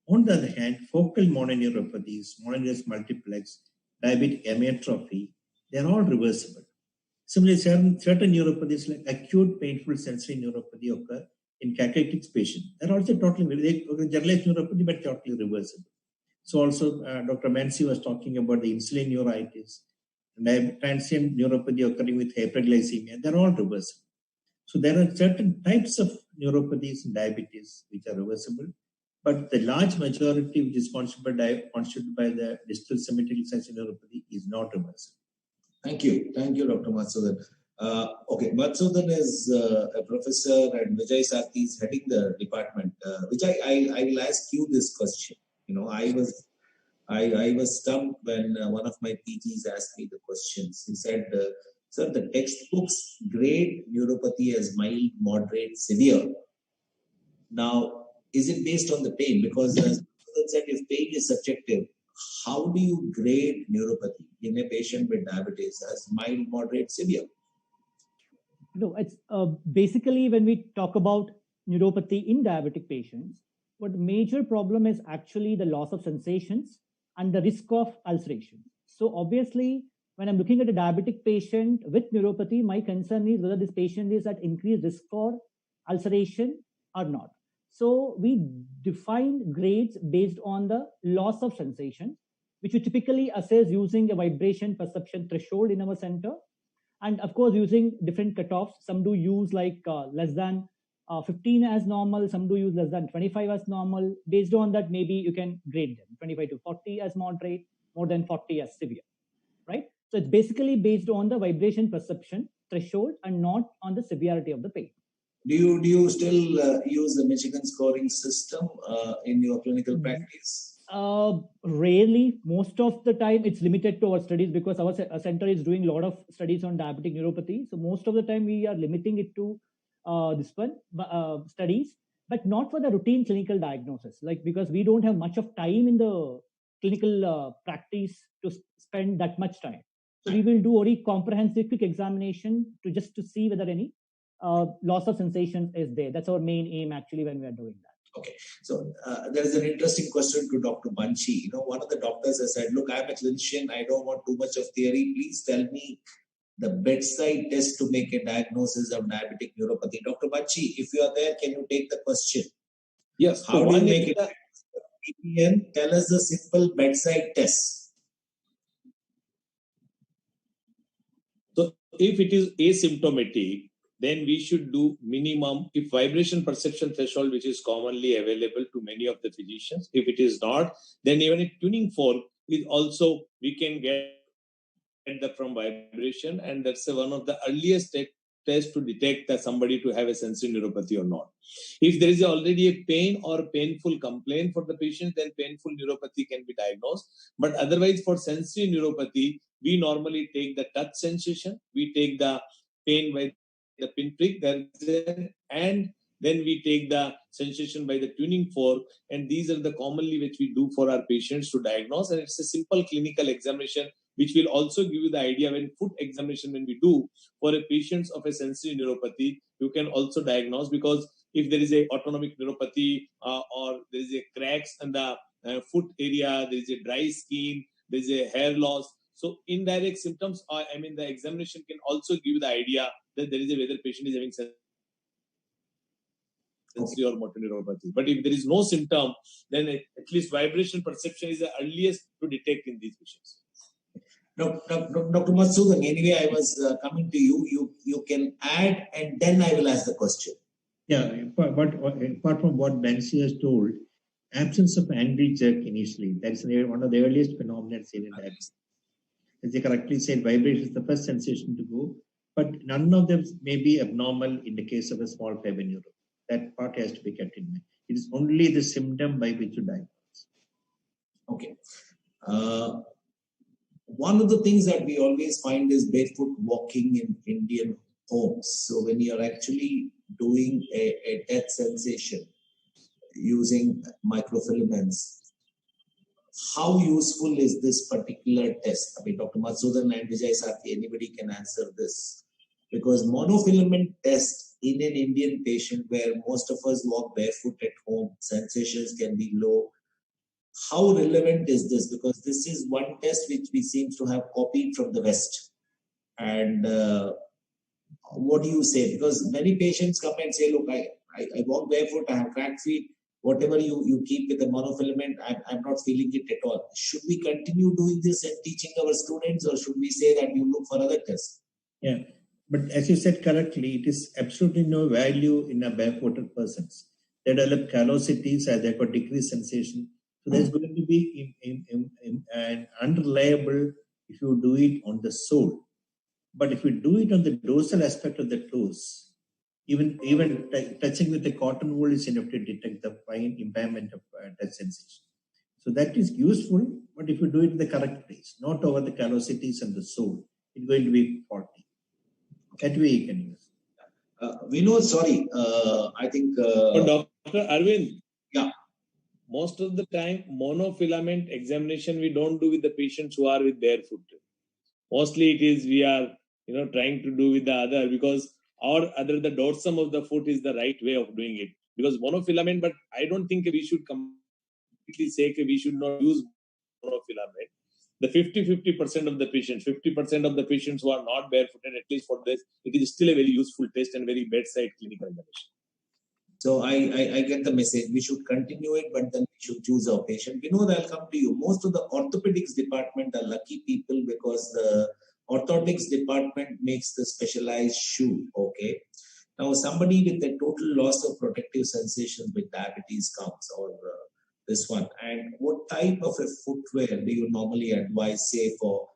On the other hand, focal mononeuropathies, mononeurous multiplex, diabetic amyotrophy, they are all reversible. Similarly, certain neuropathies like acute painful sensory neuropathy occur in catalytic patients. They're also totally generalized neuropathy, but totally reversible. So also, Dr. Mansi was talking about the insulin neuritis. transient neuropathy occurring with hyperglycemia, they're all reversible. So there are certain types of neuropathies in diabetes which are reversible, but the large majority which is constituted by the distal symmetrical sensation neuropathy is not reversible. Thank you, Dr. Madhusudan. Okay, Madhusudan is a professor and Vijay Sarthi is heading the department. Vijay, I will ask you this question. You know, I was stumped when one of my PGs asked me the questions. He said, sir, the textbooks grade neuropathy as mild, moderate, severe. Now, is it based on the pain? Because as Madhusudan said, if pain is subjective, how do you grade neuropathy in a patient with diabetes as mild, moderate, severe? No, it's basically when we talk about neuropathy in diabetic patients, what major problem is actually the loss of sensations and the risk of ulceration. So obviously, when I'm looking at a diabetic patient with neuropathy, my concern is whether this patient is at increased risk for ulceration or not. So we define grades based on the loss of sensation, which we typically assess using a vibration perception threshold in our center. And of course, using different cutoffs. Some do use like less than 15 as normal, some do use less than 25 as normal. Based on that, maybe you can grade them 25 to 40 as moderate, more than 40 as severe, right? So it's basically based on the vibration perception threshold and not on the severity of the pain. Do you still use the Michigan scoring system in your clinical practice? Rarely. Most of the time it's limited to our studies because our center is doing a lot of studies on diabetic neuropathy. So most of the time we are limiting it to studies, but not for the routine clinical diagnosis. Like, because we don't have much of time in the clinical practice to spend that much time. So we will do only comprehensive quick examination to see whether any loss of sensation is there. That's our main aim actually when we are doing that. Okay, so there is an interesting question to Dr. Banshi. You know, one of the doctors has said, look, I'm a clinician, I don't want too much of theory. Please tell me the bedside test to make a diagnosis of diabetic neuropathy. Dr. Banshi, if you are there, can you take the question? Yes. How do you make it? PPN, tell us the simple bedside test. So if it is asymptomatic, then we should do minimum, if vibration perception threshold, which is commonly available to many of the physicians. If it is not, then even a tuning fork is also, we can get that from vibration, and that's one of the earliest tests to detect that somebody to have a sensory neuropathy or not. If there is already a pain or painful complaint for the patient, then painful neuropathy can be diagnosed. But otherwise, for sensory neuropathy, we normally take the touch sensation, we take the pain by the pinprick, and then we take the sensation by the tuning fork, and these are the commonly which we do for our patients to diagnose. And it's a simple clinical examination, which will also give you the idea when foot examination, when we do for a patient of a sensory neuropathy, you can also diagnose, because if there is a autonomic neuropathy or there is a cracks in the foot area, there is a dry skin, there is a hair loss. So indirect symptoms, the examination can also give you the idea that there is a whether patient is having sensory or motor neuropathy. But if there is no symptom, then at least vibration perception is the earliest to detect in these patients. Dr. Madhusudan, anyway, I was coming to you. You can add, and then I will ask the question. Yeah, but apart from what Banshi has told, absence of angry jerk initially, that's one of the earliest phenomena seen in diabetes. As they correctly said, vibration is the first sensation to go, but none of them may be abnormal in the case of a small fiber neuropathy. That part has to be kept in mind. It is only the symptom by which you diagnose. Okay. One of the things that we always find is barefoot walking in Indian homes. So when you're actually doing a death sensation using microfilaments, how useful is this particular test? I mean, Dr. Madhusudan and Vijay Sarthi, anybody can answer this. Because monofilament test in an Indian patient where most of us walk barefoot at home, sensations can be low. How relevant is this? Because this is one test which we seem to have copied from the West. And what do you say? Because many patients come and say, look, I walk barefoot, I have cracked feet. whatever you keep with the monofilament, I'm not feeling it at all. Should we continue doing this and teaching our students, or should we say that you look for other tests? Yeah, but as you said correctly, it is absolutely no value in a barefooted persons. They develop callosities and they've got decreased sensation. So there's going to be an unreliable if you do it on the sole. But if you do it on the dorsal aspect of the toes, even touching with the cotton wool is enough to detect the fine impairment of touch sensation. So that is useful, but if you do it in the correct place, not over the callosities and the sole, it's going to be faulty. That way you can use. Vinod, sorry, I think. Dr. Arvind. Yeah. Most of the time, monofilament examination we don't do with the patients who are with barefoot. Mostly it is we are trying to do with the other, because the dorsum of the foot is the right way of doing it. Because monofilament, but I don't think we should completely say we should not use monofilament. The 50% of the patients, 50% of the patients who are not barefooted, at least for this, it is still a very useful test and very bedside clinical examination. So I get the message. We should continue it, but then we should choose our patient. Vinod, I'll come to you. Most of the orthopedics department are lucky people because the orthotics department makes the specialized shoe. Okay. Now, somebody with a total loss of protective sensations with diabetes comes, or this one. And what type of a footwear do you normally advise, say, for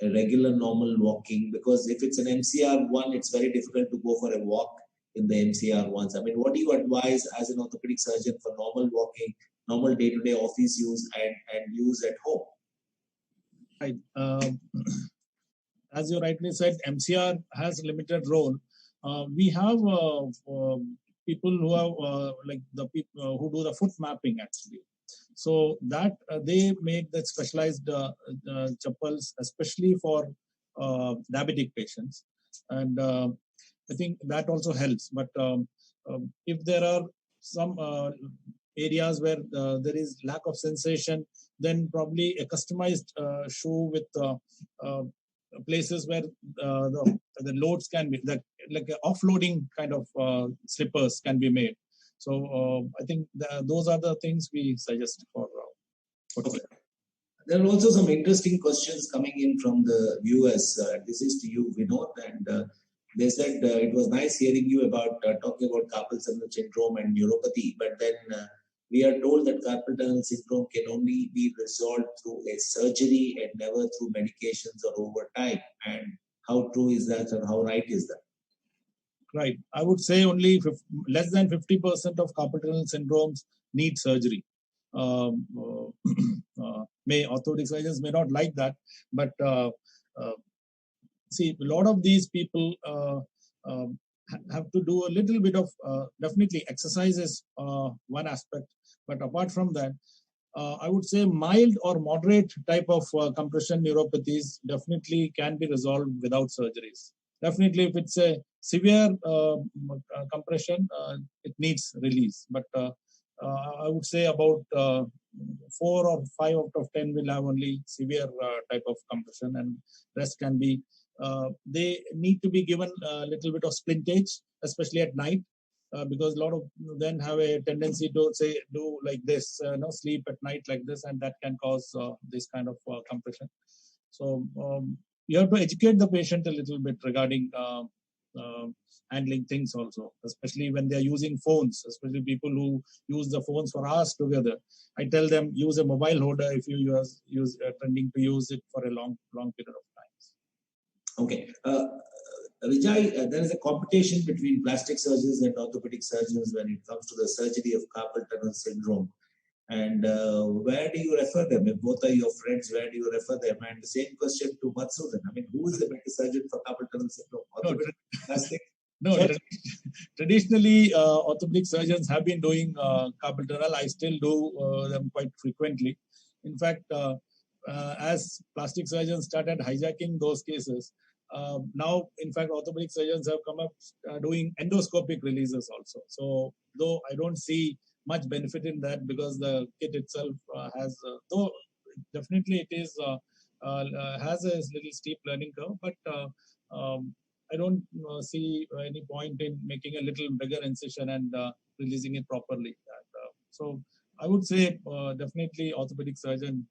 a regular normal walking? Because if it's an MCR1, it's very difficult to go for a walk in the MCR ones. I mean, what do you advise as an orthopedic surgeon for normal walking, normal day-to-day office use, and use at home? Right. As you rightly said, MCR has limited role. We have people who have like the people who do the foot mapping actually. So that they make the specialized chappals, especially for diabetic patients, and I think that also helps. But if there are some areas where there is lack of sensation, then probably a customized shoe with places where the loads can be, like offloading kind of slippers can be made. So I think those are the things we suggest for. Okay. There are also some interesting questions coming in from the viewers. This is to you, Vinod, and they said it was nice hearing you about talking about carpal tunnel syndrome and neuropathy, but then we are told that carpal tunnel syndrome can only be resolved through a surgery and never through medications or over time. And how true is that, and how right is that? Right. I would say only less than 50% of carpal tunnel syndromes need surgery. Orthopedic surgeons may not like that, but see, a lot of these people have to do a little bit of definitely exercise is one aspect, but apart from that, I would say mild or moderate type of compression neuropathies definitely can be resolved without surgeries. Definitely, if it's a severe compression, it needs release. But I would say about 4 or 5 out of 10 will have only severe type of compression, and rest can be. They need to be given a little bit of splintage, especially at night, because a lot of them have a tendency to say do like this, sleep at night like this, and that can cause this kind of compression. So you have to educate the patient a little bit regarding handling things also, especially when they're using phones, especially people who use the phones for hours together. I tell them use a mobile holder if you use tending to use it for a long period of time. Okay. Vijay, there is a competition between plastic surgeons and orthopedic surgeons when it comes to the surgery of carpal tunnel syndrome. And where do you refer them? If both are your friends, where do you refer them? And the same question to Madhusudan. I mean, who is the better surgeon for carpal tunnel syndrome? Orthopedic, plastic? No, traditionally, orthopedic surgeons have been doing carpal tunnel. I still do them quite frequently. In fact, as plastic surgeons started hijacking those cases, now, in fact, orthopedic surgeons have come up doing endoscopic releases also. So, though I don't see much benefit in that, because the kit itself has, though definitely it is has a little steep learning curve, but I don't see any point in making a little bigger incision and releasing it properly. So I would say definitely orthopedic surgeon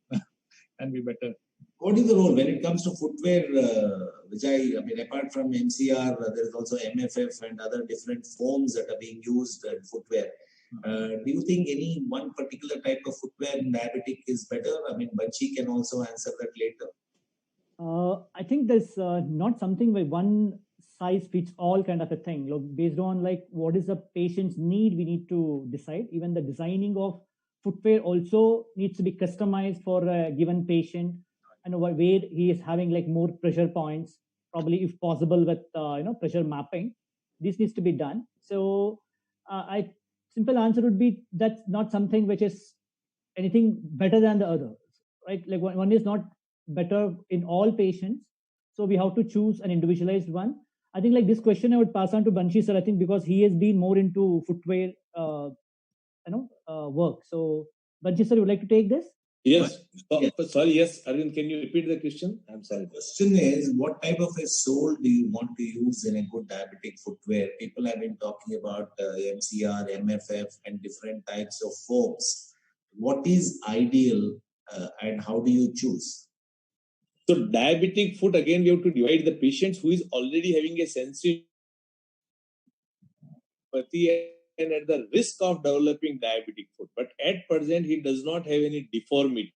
can be better. What is the role when it comes to footwear, Vijay? I mean, apart from MCR, there is also MFF and other different foams that are being used in footwear. Do you think any one particular type of footwear in diabetic is better? I mean, Banshi can also answer that later. I think there's not something like one size fits all kind of a thing. Look, based on like what is the patient's need, we need to decide. Even the designing of footwear also needs to be customized for a given patient, and where he is having like more pressure points, probably if possible with pressure mapping. This needs to be done. So I simple answer would be that's not something which is anything better than the other, right? Like one is not better in all patients, so we have to choose an individualized one. I think like this question I would pass on to Banshi sir, I think because he has been more into footwear work. So Banshi sir, you would like to take this? Yes. Sorry, yes, Arvind, can you repeat the question? I'm sorry. The question is, what type of a sole do you want to use in a good diabetic footwear? People have been talking about MCR, MFF, and different types of foams. What is ideal and how do you choose? So diabetic foot, again, we have to divide the patients who is already having a sensory neuropathy and at the risk of developing diabetic foot. But at present, he does not have any deformity.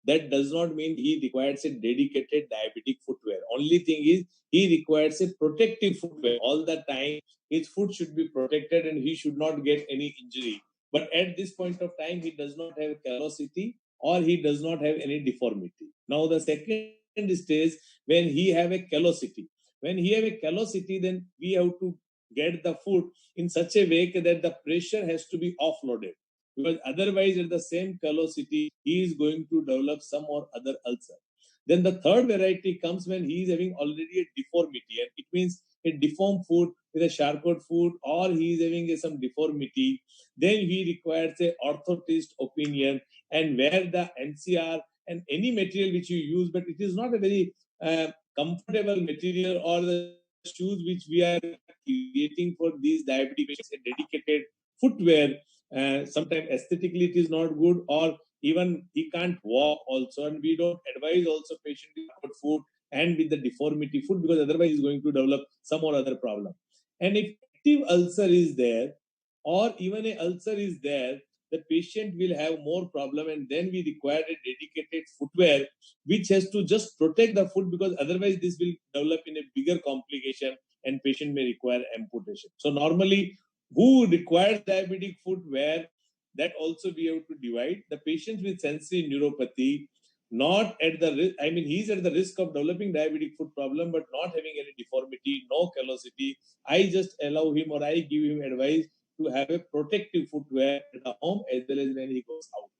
That does not mean he requires a dedicated diabetic footwear. Only thing is, he requires a protective footwear. All the time, his foot should be protected and he should not get any injury. But at this point of time, he does not have callosity or he does not have any deformity. Now, the second stage, when he have a callosity. When he have a callosity, then we have to get the foot in such a way that the pressure has to be offloaded. Because otherwise, at the same callosity, he is going to develop some or other ulcer. Then the third variety comes when he is having already a deformity, and it means a deformed foot with a Charcot foot, or he is having some deformity. Then he requires a orthotist opinion, and where the MCR and any material which you use, but it is not a very comfortable material, or the shoes which we are creating for these diabetic patients, a dedicated footwear. Sometimes aesthetically it is not good, or even he can't walk also, and we don't advise also patient with foot and with the deformity foot, because otherwise he's going to develop some or other problem. And if active ulcer is there, or even a ulcer is there, the patient will have more problem, and then we require a dedicated footwear which has to just protect the foot, because otherwise this will develop in a bigger complication and patient may require amputation. So normally, who requires diabetic footwear, that also we have to divide. The patients with sensory neuropathy, not at the risk, I mean, he's at the risk of developing diabetic foot problem, but not having any deformity, no callosity. I just allow him, or I give him advice to have a protective footwear at the home as well as when he goes out.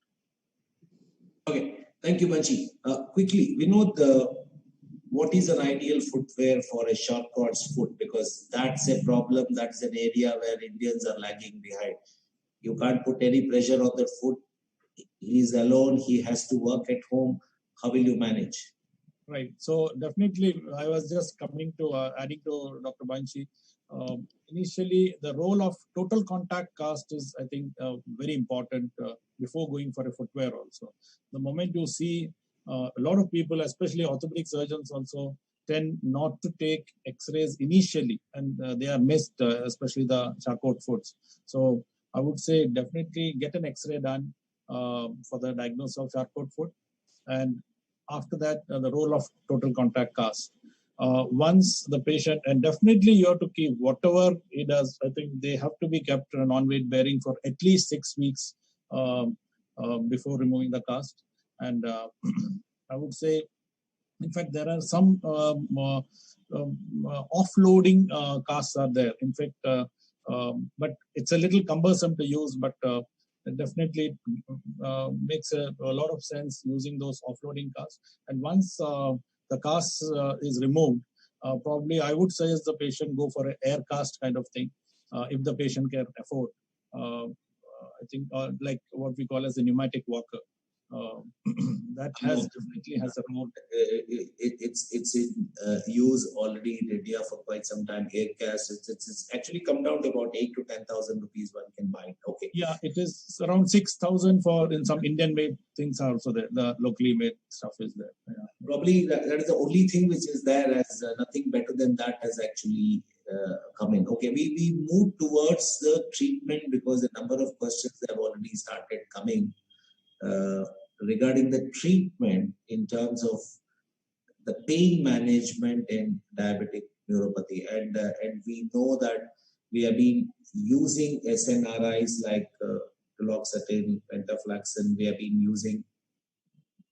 Okay, thank you, Banshi. Quickly, we know what is an ideal footwear for a Charcot's foot, because that's a problem, that's an area where Indians are lagging behind. You can't put any pressure on the foot. He is alone, he has to work at home. How will you manage? Right. So definitely, I was just coming to adding to Dr. Banshi. Initially, the role of total contact cast is, I think, very important before going for a footwear also. The moment you see a lot of people, especially orthopedic surgeons also, tend not to take x-rays initially, and they are missed, especially the Charcot foots. So I would say definitely get an x-ray done for the diagnosis of Charcot foot. And after that, the role of total contact cast. Once the patient, and definitely you have to keep whatever he does, I think they have to be kept non-weight bearing for at least 6 weeks before removing the cast. And I would say, in fact, there are some offloading casts are there. In fact, but it's a little cumbersome to use, but it definitely makes a lot of sense using those offloading casts. And once the cast is removed, probably I would suggest the patient go for an air cast kind of thing, if the patient can afford. I think like what we call as a pneumatic walker. That has definitely has a role. It's in use already in India for quite some time. Aircast, it's actually come down to about 8 to 10,000 rupees one can buy it. Okay. Yeah, it is around 6,000 for in some Indian made things are also there. The locally made stuff is there. Yeah. Probably that is the only thing which is there, as nothing better than that has actually come in. Okay, we move towards the treatment because a number of questions have already started coming regarding the treatment in terms of the pain management in diabetic neuropathy. And we know that we have been using SNRIs like duloxetine, venlafaxine, we have been using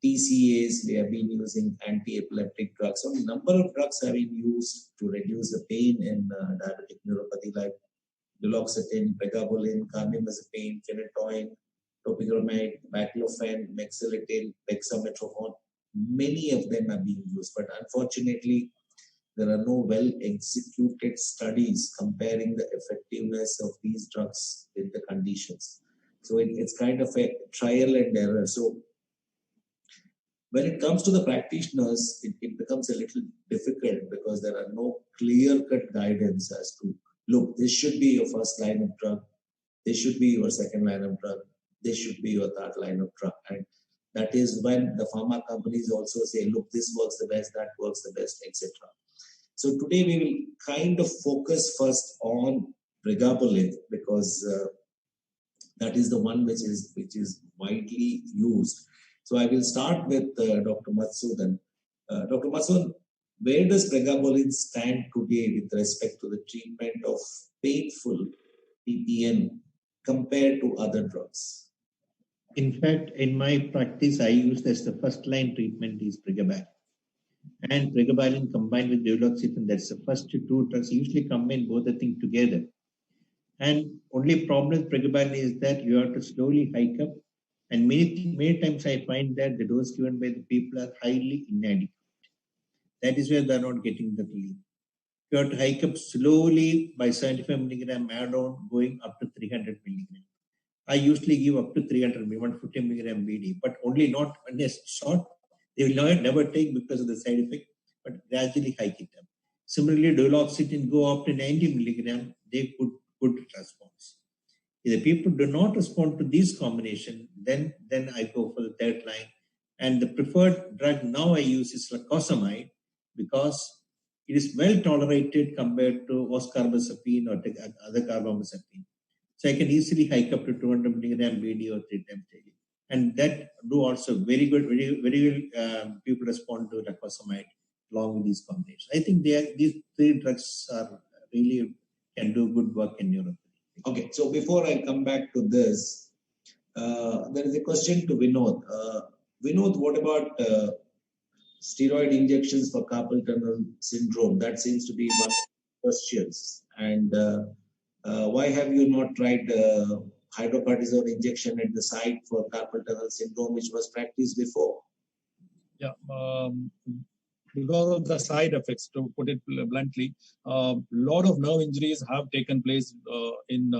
TCAs, we have been using anti-epileptic drugs. So a number of drugs have been used to reduce the pain in diabetic neuropathy like duloxetine, pregabalin, carbamazepine, phenytoin, topiramate, baclofen, mexiletine, dexamethasone. Many of them are being used, but unfortunately, there are no well-executed studies comparing the effectiveness of these drugs with the conditions. So it's kind of a trial and error. So when it comes to the practitioners, it becomes a little difficult because there are no clear-cut guidance as to, look, this should be your first line of drug, this should be your second line of drug, this should be your third line of drug. And that is when the pharma companies also say, look, this works the best, that works the best, etc. So today we will kind of focus first on pregabalin because that is the one which is widely used. So I will start with Dr. Madhusudan. Dr. Madhusudan, where does pregabalin stand today with respect to the treatment of painful TPN compared to other drugs? In fact, in my practice, I use as the first line treatment is pregabalin. And pregabalin combined with duloxetine, that's the first two drugs, usually combine both the things together. And only problem with pregabalin is that you have to slowly hike up. And many times I find that the dose given by the people are highly inadequate. That is where they're not getting the relief. You have to hike up slowly by 75 milligram add-on, going up to 300 milligram. I usually give up to 300 milligram, 150 milligram BD, but only not when it's short. They will never take because of the side effect, but gradually hike it up. Similarly, duloxetine go up to 90 milligram, they could good response. If the people do not respond to this combination, then I go for the third line. And the preferred drug now I use is lacosamide because it is well tolerated compared to oscarbazepine or other carbamazepine. So I can easily hike up to 200 milligram BD or 3 times daily. And that do also very good, very well people respond to lacosamide along with these combinations. I think these three drugs are really can do good work in Europe. Okay, so before I come back to this, there is a question to Vinod. Vinod, what about steroid injections for carpal tunnel syndrome? That seems to be one of the questions. And why have you not tried hydrocortisone injection at the site for carpal tunnel syndrome, which was practiced before? Yeah, because of the side effects, to put it bluntly, a lot of nerve injuries have taken place in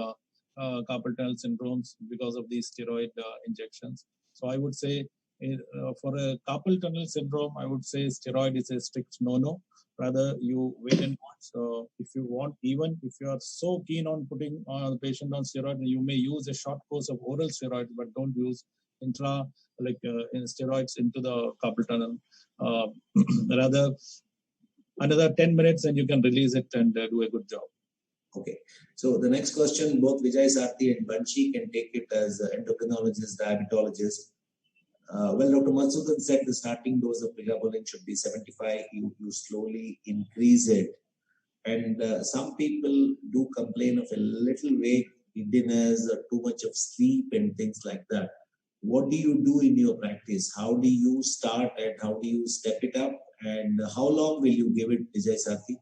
carpal tunnel syndromes because of these steroid injections. So I would say for a carpal tunnel syndrome, I would say steroid is a strict no-no. Rather, you wait and watch. So if you want, even if you are so keen on putting the patient on steroid, you may use a short course of oral steroids, but don't use intra steroids into the carpal tunnel. Rather, another 10 minutes and you can release it and do a good job. Okay. So the next question, both Vijay Sarthi and Banshi can take it as endocrinologists, diabetologists. Well, Dr. Madhusudan said the starting dose of pregabalin should be 75. You slowly increase it. And some people do complain of a little weight, giddiness, or too much of sleep and things like that. What do you do in your practice? How do you start and how do you step it up? And how long will you give it, Vijay Sarthi?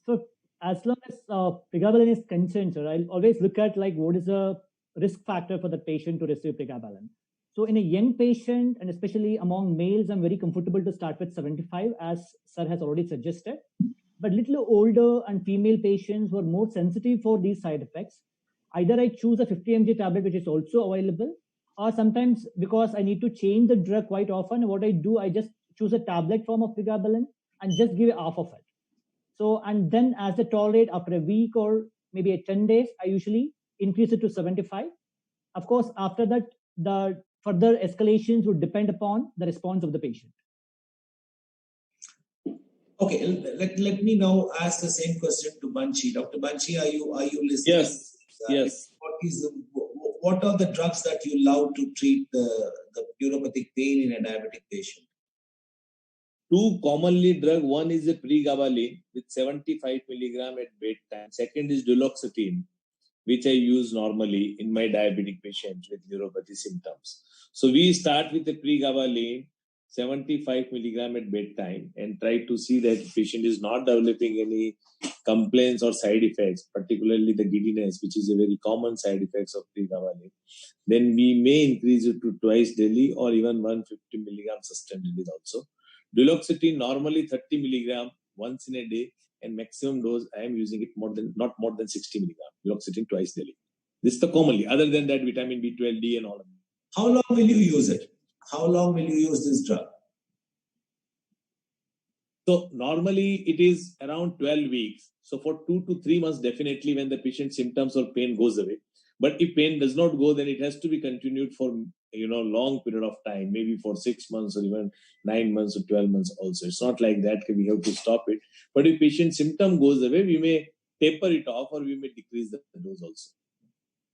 So as long as pregabalin is concerned, sir, I'll always look at like what is the risk factor for the patient to receive pregabalin. So in a young patient, and especially among males, I'm very comfortable to start with 75, as sir has already suggested. But little older and female patients who are more sensitive for these side effects, either I choose a 50 mg tablet, which is also available, or sometimes because I need to change the drug quite often, what I do, I just choose a tablet form of pregabalin and just give half of it. So, and then as the tolerate after a week or maybe 10 days, I usually increase it to 75. Of course, after that, the further escalations would depend upon the response of the patient. Okay, let me now ask the same question to Banshi. Dr. Banshi, are you listening? Yes, yes. What are the drugs that you love to treat the neuropathic pain in a diabetic patient? Two commonly drug, one is a pregabalin with 75 milligram at bedtime. Second is duloxetine, which I use normally in my diabetic patients with neuropathy symptoms. So we start with the pregabalin, 75 milligram at bedtime, and try to see that the patient is not developing any complaints or side effects, particularly the giddiness, which is a very common side effects of pregabalin. Then we may increase it to twice daily or even 150 milligram sustained daily also. Duloxetine normally 30 milligram once in a day, and maximum dose I am using it not more than 60 milligram duloxetine twice daily. This is the commonly. Other than that, vitamin B12, D, and all of that. How long will you use it? How long will you use this drug? So normally it is around 12 weeks. So for 2 to 3 months, definitely when the patient symptoms or pain goes away. But if pain does not go, then it has to be continued for long period of time, maybe for 6 months or even 9 months or 12 months also. It's not like that we have to stop it. But if patient symptom goes away, we may taper it off or we may decrease the dose also.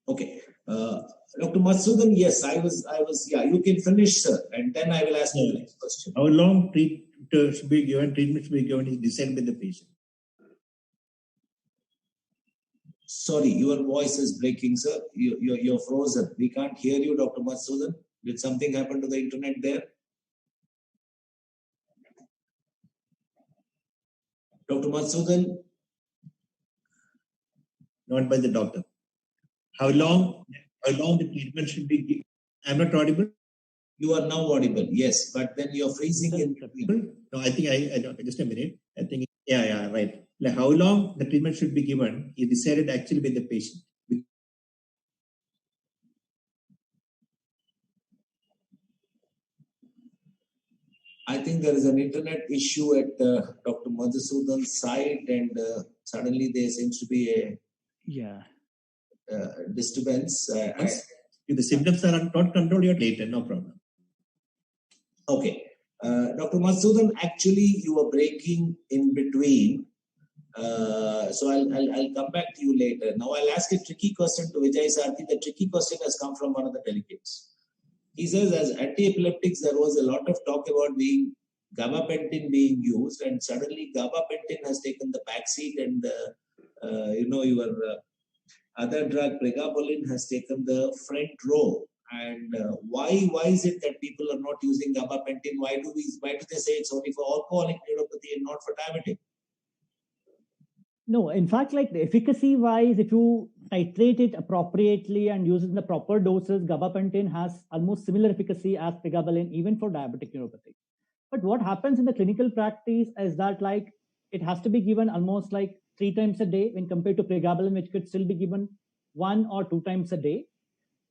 Okay. Dr. Madhusudan, yes, I was, you can finish, sir, and then I will ask you the next question. How long treatment should be given is decided by the patient. Sorry, your voice is breaking, sir. You're frozen. We can't hear you, Dr. Madhusudan. Did something happen to the internet there? Dr. Madhusudan? Not by the doctor. How long the treatment should be given? I'm not audible? You are now audible, yes, but then you're freezing in between. No, I think I just a minute. I think, yeah, right. Like how long the treatment should be given is decided actually by the patient. I think there is an internet issue at Dr. Madhusudan's side, and suddenly there seems to be a disturbance. If the symptoms are not controlled yet, later, no problem. Okay. Dr. Madhusudan, actually, you were breaking in between. So I'll come back to you later. Now I'll ask a tricky question to Vijay Sarthi. The tricky question has come from one of the delegates. He says, as anti-epileptics, there was a lot of talk about gabapentin being used, and suddenly gabapentin has taken the backseat, and your other drug, pregabalin, has taken the front row. And why is it that people are not using gabapentin? Why do they say it's only for alcoholic neuropathy and not for diabetic? No, in fact, like the efficacy wise, if you titrate it appropriately and use it in the proper doses, gabapentin has almost similar efficacy as pregabalin, even for diabetic neuropathy. But what happens in the clinical practice is that like it has to be given almost like 3 times a day when compared to pregabalin, which could still be given 1 or 2 times a day.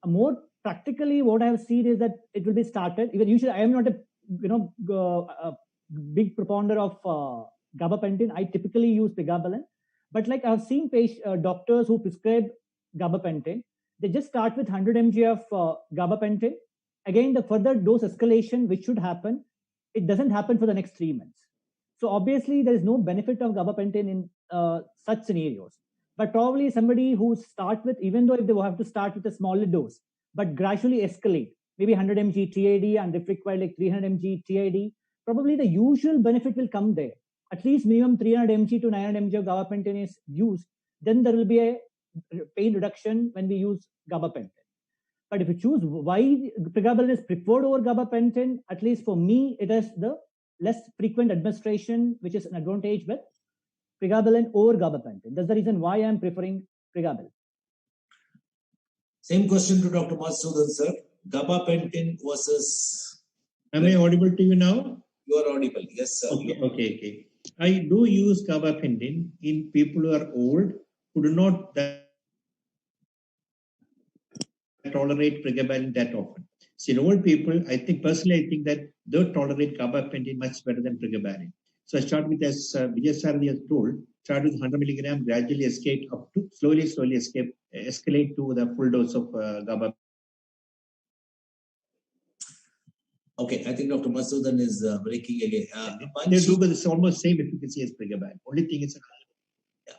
More practically, what I have seen is that it will be started. Even usually, I am not a big proponent of gabapentin. I typically use pregabalin. But like I've seen doctors who prescribe gabapentin, they just start with 100 mg of gabapentin. Again, the further dose escalation, which should happen, it doesn't happen for the next 3 months. So obviously, there is no benefit of gabapentin in such scenarios. But probably somebody who start with, even though if they will have to start with a smaller dose, but gradually escalate, maybe 100 mg TID and if required like 300 mg TID, probably the usual benefit will come there. At least minimum 300 mg to 900 mg of gabapentin is used, then there will be a pain reduction when we use gabapentin. But if you choose why pregabalin is preferred over gabapentin, at least for me, it is the less frequent administration, which is an advantage with pregabalin over gabapentin. That's the reason why I'm preferring pregabalin. Same question to Dr. Madhusudan, sir. Gabapentin versus... Am I audible to you now? You are audible, yes, sir. Okay. I do use gabapentin in people who are old, who do not tolerate pregabalin that often. So in old people, I think personally, I think that they tolerate gabapentin much better than pregabalin. So I start with, as Vijay Sarathi has told, start with 100 milligram, gradually escape up to, slowly escalate to the full dose of gabapentin. Okay, I think Dr. Madhusudan is breaking again. They do with almost same efficacy as pregabalin. Only thing is,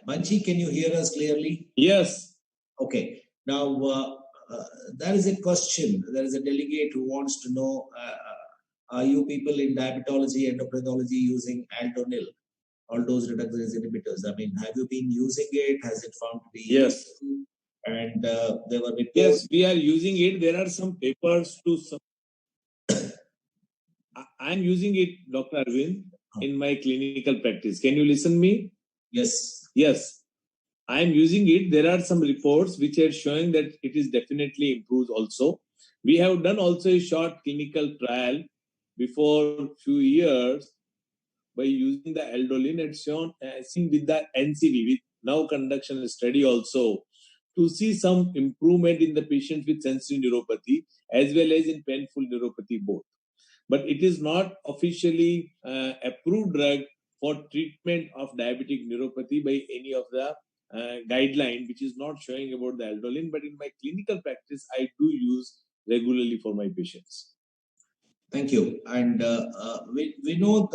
Banshi, can you hear us clearly? Yes. Okay. Now, there is a question. There is a delegate who wants to know, are you people in diabetology, endocrinology using Aldonil, all dose reductase inhibitors? I mean, have you been using it? Has it found to be Yes. useful? And there were reports. Yes, we are using it. There are some papers to some. I am using it, Dr. Arvind, in my clinical practice. Can you listen me? Yes. Yes. I am using it. There are some reports which are showing that it is definitely improves also. We have done also a short clinical trial before few years by using the Aldolin and shown seen with the NCV, with now conduction study also, to see some improvement in the patients with sensory neuropathy as well as in painful neuropathy both. But it is not officially approved drug for treatment of diabetic neuropathy by any of the guideline, which is not showing about the Aldolin. But in my clinical practice, I do use regularly for my patients. Thank you. And we know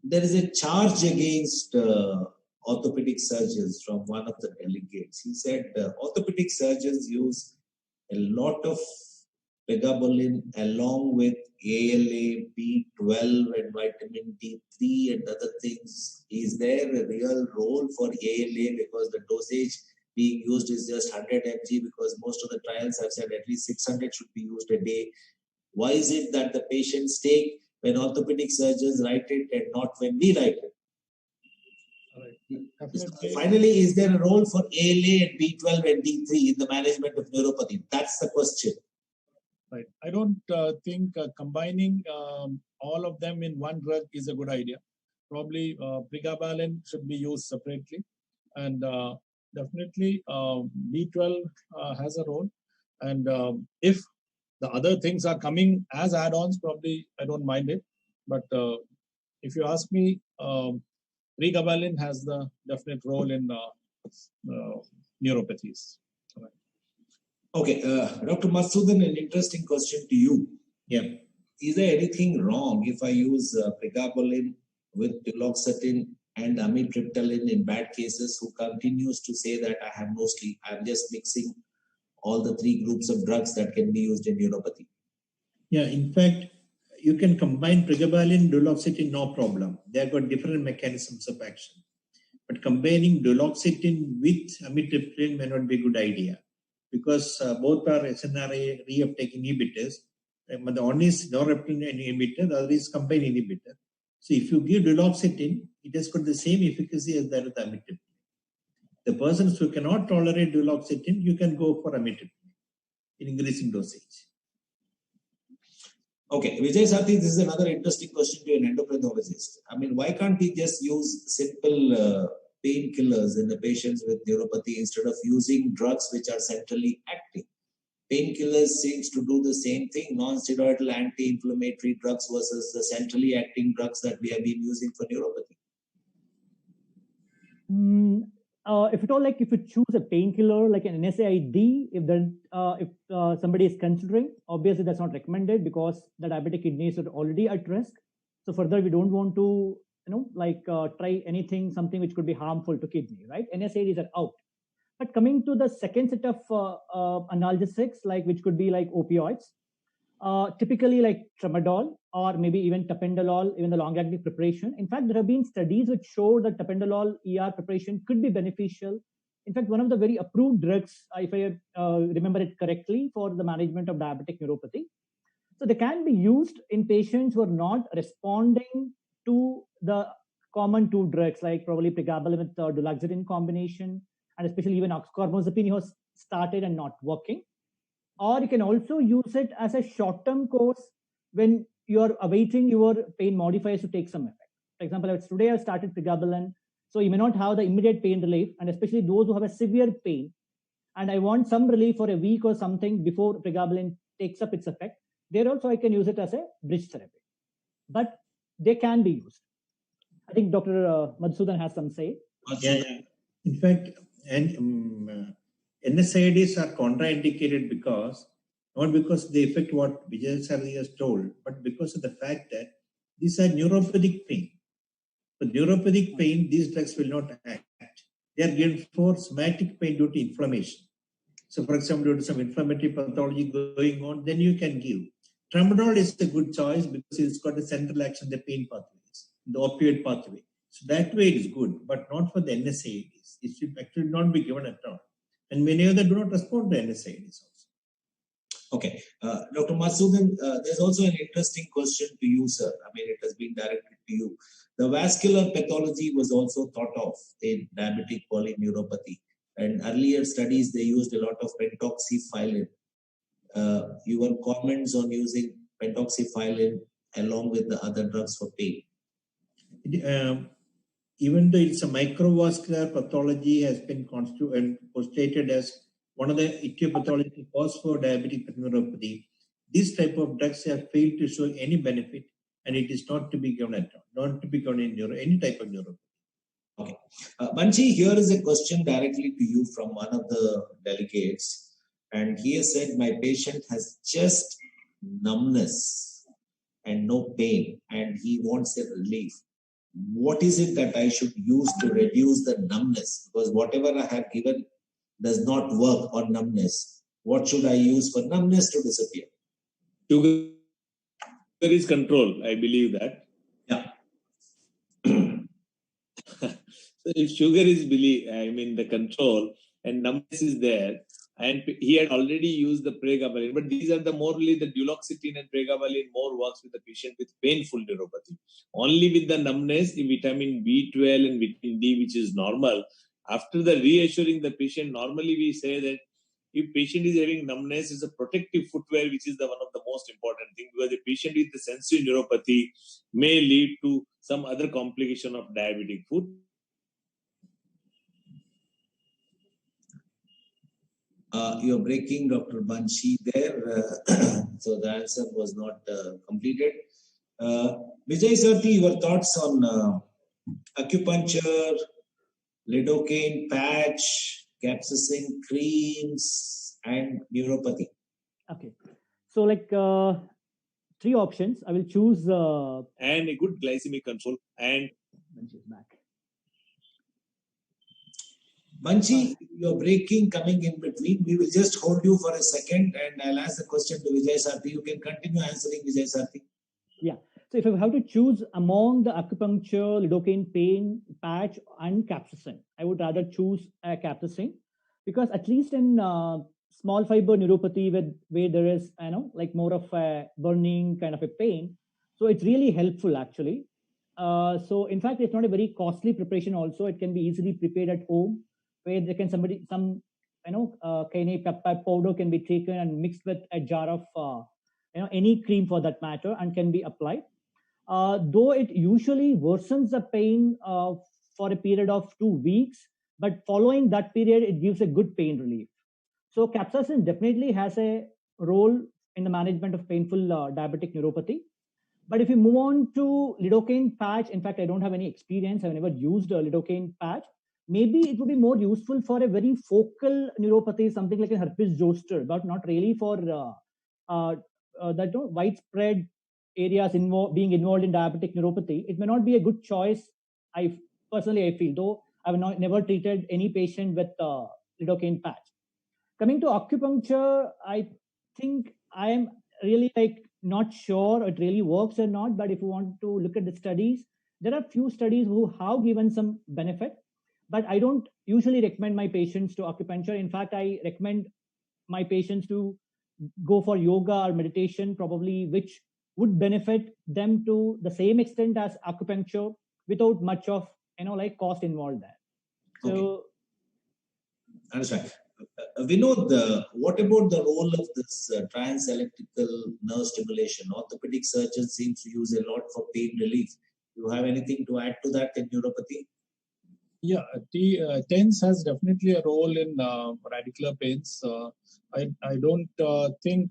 there is a charge against orthopedic surgeons from one of the delegates. He said orthopedic surgeons use a lot of pregabalin along with ALA, B12 and vitamin D3 and other things. Is there a real role for ALA because the dosage being used is just 100 mg, because most of the trials have said at least 600 should be used a day? Why is it that the patients take when orthopedic surgeons write it and not when we write it? Definitely. Finally, is there a role for ALA and B12 and D3 in the management of neuropathy? That's the question. Right. I don't think combining all of them in one drug is a good idea. Probably pregabalin should be used separately, and definitely B12 has a role. And if the other things are coming as add-ons, probably I don't mind it. But if you ask me, pregabalin has the definite role in neuropathies. Right. Okay, Dr. Madhusudan, an interesting question to you. Yeah. Is there anything wrong if I use pregabalin with duloxetine and amitriptyline in bad cases who continues to say that I have no sleep? I'm just mixing all the three groups of drugs that can be used in neuropathy. Yeah, in fact, you can combine pregabalin, duloxetine, no problem. They've got different mechanisms of action. But combining duloxetine with amitriptyline may not be a good idea, because both are SNRI reuptake inhibitors. But the one is norepinephrine inhibitor, the other is combined inhibitor. So if you give duloxetine, it has got the same efficacy as that of the amitriptyline. The persons who cannot tolerate duloxetine, you can go for amitriptyline in increasing dosage. Okay, Vijay Sarathi, this is another interesting question to an endocrinologist. I mean, why can't we just use simple painkillers in the patients with neuropathy instead of using drugs which are centrally acting? Painkillers seems to do the same thing, non-steroidal anti-inflammatory drugs versus the centrally acting drugs that we have been using for neuropathy. If at all, like if you choose a painkiller like an NSAID, if somebody is considering, obviously that's not recommended because the diabetic kidneys are already at risk. So further, we don't want to, try something which could be harmful to kidney, right? NSAIDs are out. But coming to the second set of analgesics, which could be like opioids, typically like tramadol or maybe even tapentadol, even the long-acting preparation. In fact, there have been studies which show that tapentadol ER preparation could be beneficial. In fact, one of the very approved drugs, if I remember it correctly, for the management of diabetic neuropathy. So they can be used in patients who are not responding to the common two drugs, like probably pregabalin with duloxetine combination, and especially even oxcarbazepine was started and not working. Or you can also use it as a short-term course when you're awaiting your pain modifiers to take some effect. For example, if today I started pregabalin, so you may not have the immediate pain relief, and especially those who have a severe pain, and I want some relief for a week or something before pregabalin takes up its effect, there also I can use it as a bridge therapy. But they can be used. I think Dr. Madhusudan has some say. Yeah. In fact, NSAIDs are contraindicated not because they affect what Vijay Sarathy has told, but because of the fact that these are neuropathic pain. For neuropathic pain, these drugs will not act. They are given for somatic pain due to inflammation. So, for example, due to some inflammatory pathology going on, then you can give. Tramadol is a good choice because it's got a central action, the pain pathways, the opioid pathway. So that way it is good, but not for the NSAIDs. It should actually not be given at all. And many of them do not respond to NSAIDs also. Okay. Dr. Madhusudan, there's also an interesting question to you, sir. I mean, it has been directed to you. The vascular pathology was also thought of in diabetic polyneuropathy. And earlier studies, they used a lot of pentoxifylline. Your comments on using pentoxifylline along with the other drugs for pain? Even though it's a microvascular pathology has been postulated as one of the etiological cause for diabetic neuropathy, this type of drugs have failed to show any benefit, and it is not to be given at all, not to be given in any type of neuropathy. Okay. Banshi, here is a question directly to you from one of the delegates. And he has said, my patient has just numbness and no pain, and he wants a relief. What is it that I should use to reduce the numbness? Because whatever I have given does not work on numbness. What should I use for numbness to disappear? Sugar is control, I believe that. Yeah. So if sugar is the control and numbness is there, and he had already used the pregabalin, but these are the duloxetine and pregabalin more works with the patient with painful neuropathy. Only with the numbness, the vitamin B12 and vitamin D, which is normal. After the reassuring the patient, normally we say that if patient is having numbness, it's a protective footwear, which is one of the most important things, because the patient with the sensory neuropathy may lead to some other complication of diabetic foot. You're breaking, Dr. Banshi, there. So the answer was not completed. Vijay Sarathy, your thoughts on acupuncture, lidocaine patch, capsaicin creams, and neuropathy? Okay. So, 3 options. I will choose. And a good glycemic control. And back. Banshi, you're breaking, coming in between. We will just hold you for a second and I'll ask the question to Vijay Sarathy. You can continue answering, Vijay Sarathy. Yeah. So if I have to choose among the acupuncture, lidocaine pain patch, and capsaicin, I would rather choose capsaicin, because at least in small fiber neuropathy, where there is more of a burning kind of a pain, so it's really helpful actually. So in fact, it's not a very costly preparation. Also, it can be easily prepared at home, where there can some kinase peptide powder can be taken and mixed with a jar of any cream for that matter, and can be applied. Though it usually worsens the pain for a period of 2 weeks, but following that period, it gives a good pain relief. So capsaicin definitely has a role in the management of painful diabetic neuropathy. But if you move on to lidocaine patch, in fact, I don't have any experience. I've never used a lidocaine patch. Maybe it would be more useful for a very focal neuropathy, something like a herpes zoster, but not really for that widespread areas being involved in diabetic neuropathy. It may not be a good choice. I feel, though I've never treated any patient with lidocaine patch. Coming to acupuncture, I think I am really not sure it really works or not. But if you want to look at the studies, there are few studies who have given some benefit. But I don't usually recommend my patients to acupuncture. In fact, I recommend my patients to go for yoga or meditation, probably, which would benefit them to the same extent as acupuncture without much of cost involved there. So, okay. Understand. Vinod, what about the role of this trans-electrical nerve stimulation? Orthopedic surgeons seem to use a lot for pain relief. Do you have anything to add to that in neuropathy? Yeah, TENS has definitely a role in radicular pains. I don't think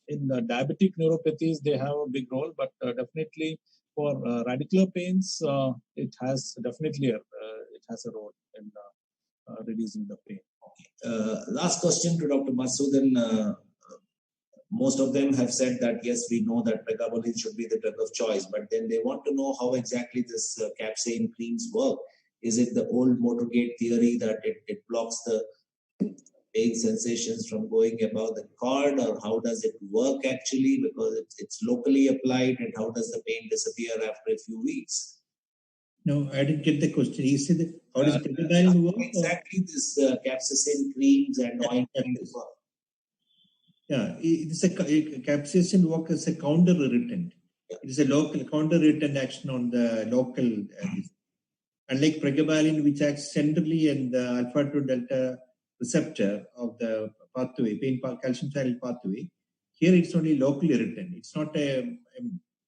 in the diabetic neuropathies they have a big role, but definitely for radicular pains, it has definitely it has a role in reducing the pain. Last question to Dr. Madhusudan. Most of them have said that yes, we know that pregabalin should be the drug of choice, but then they want to know how exactly this capsaicin creams work. Is it the old Motorgate theory that it blocks the pain sensations from going above the cord, or how does it work actually? Because it's locally applied, and how does the pain disappear after a few weeks? No, I didn't get the question. You said, how does pregabalin work? Exactly, this capsaicin creams and ointments work. Yeah, it's a capsaicin work as a counter irritant. It is a local counter irritant action on the local. Unlike pregabalin, which acts centrally in the alpha 2 delta receptor of the pathway, calcium channel pathway, here it's only local irritant. It's not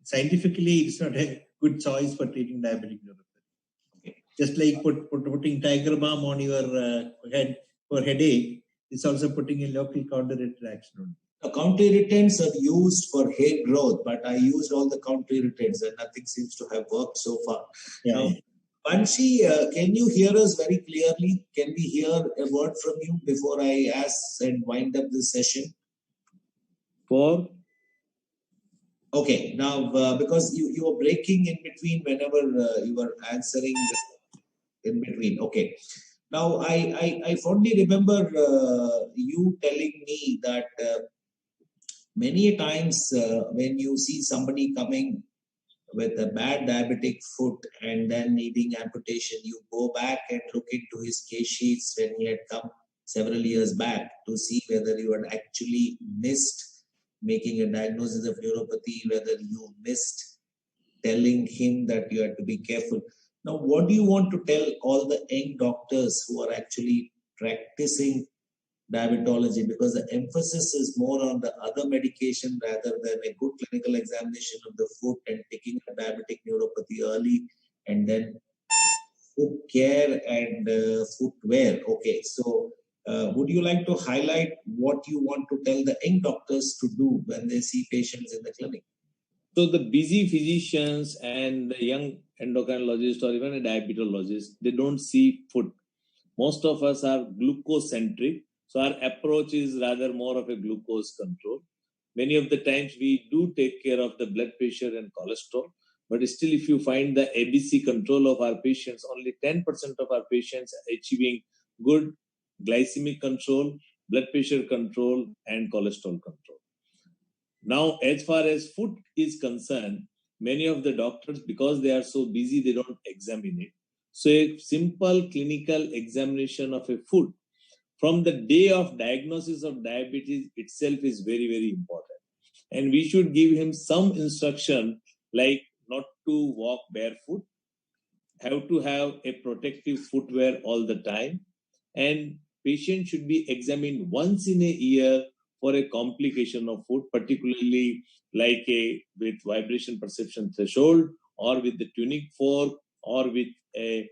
scientifically, it's not a good choice for treating diabetic neuropathy. Okay. Just like putting tiger balm on your head for headache, it's also putting a local counter irritant action. Counter irritants are used for hair growth, but I used all the counter irritants and nothing seems to have worked so far. Yeah. Now, Banshi, can you hear us very clearly? Can we hear a word from you before I ask and wind up this session? Okay, now because you were breaking in between whenever you were answering in between. Okay. Now, I fondly remember you telling me that many times when you see somebody coming with a bad diabetic foot and then needing amputation, you go back and look into his case sheets when he had come several years back to see whether you had actually missed making a diagnosis of neuropathy, whether you missed telling him that you had to be careful. Now, what do you want to tell all the young doctors who are actually practicing diabetology, because the emphasis is more on the other medication rather than a good clinical examination of the foot and picking a diabetic neuropathy early and then foot care and footwear. Okay, so would you like to highlight what you want to tell the young doctors to do when they see patients in the clinic? So the busy physicians and the young endocrinologist or even a diabetologist, they don't see foot. Most of us are glucose-centric. So our approach is rather more of a glucose control. Many of the times we do take care of the blood pressure and cholesterol, but still if you find the ABC control of our patients, only 10% of our patients are achieving good glycemic control, blood pressure control, and cholesterol control. Now, as far as foot is concerned, many of the doctors, because they are so busy, they don't examine it. So a simple clinical examination of a foot from the day of diagnosis of diabetes itself is very, very important. And we should give him some instruction like not to walk barefoot, have to have a protective footwear all the time, and patient should be examined once in a year for a complication of foot, particularly like with vibration perception threshold or with the tunic fork or with a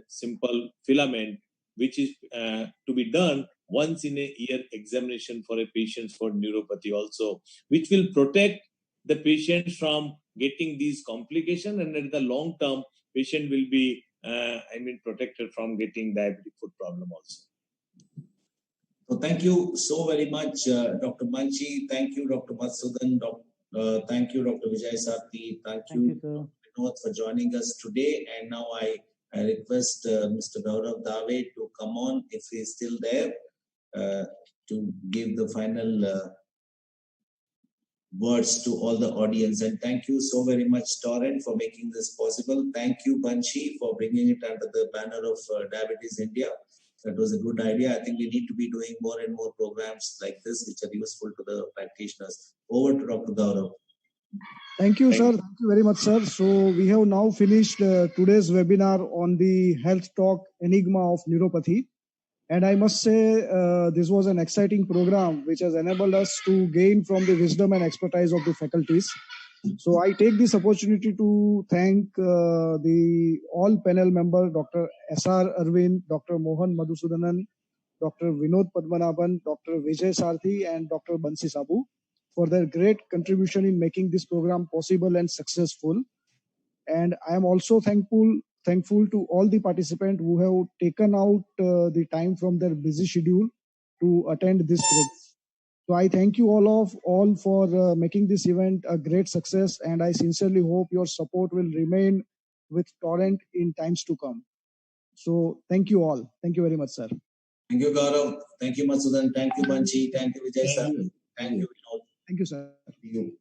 simple filament, which is to be done once in a year examination for a patient for neuropathy also, which will protect the patient from getting these complications, and at the long term, patient will be protected from getting diabetic foot problem also. So thank you so very much, Dr. Manchi. Thank you, Dr. Madhusudan. Thank you, Dr. Vijay Sarthi. Thank you, Vinod, for joining us today. And now I request Mr. Gaurav Dave to come on, if he is still there, to give the final words to all the audience. And thank you so very much, Torrent, for making this possible. Thank you, Banshi, for bringing it under the banner of Diabetes India. That was a good idea. I think we need to be doing more and more programs like this, which are useful to the practitioners. Over to Dr. Gaurav. Thank you, sir. Thank you very much, sir. So we have now finished today's webinar on the Health Talk Enigma of Neuropathy. And I must say, this was an exciting program which has enabled us to gain from the wisdom and expertise of the faculties. So I take this opportunity to thank the all panel member, Dr. S.R. Arvind, Dr. Mohan Madhusudanan, Dr. Vinod Padmanabhan, Dr. Vijay Sarthi, and Dr. Bansi Sabu for their great contribution in making this program possible and successful. And I am also thankful to all the participants who have taken out the time from their busy schedule to attend this program. So I thank you all for making this event a great success, and I sincerely hope your support will remain with Torrent in times to come. So thank you all. Thank you very much, sir. Thank you, Gaurav. Thank you, Madhusudan. Thank you, Bansi. Thank you, Vijay sir. Thank you, Vinod. Thank you, sir. Thank you.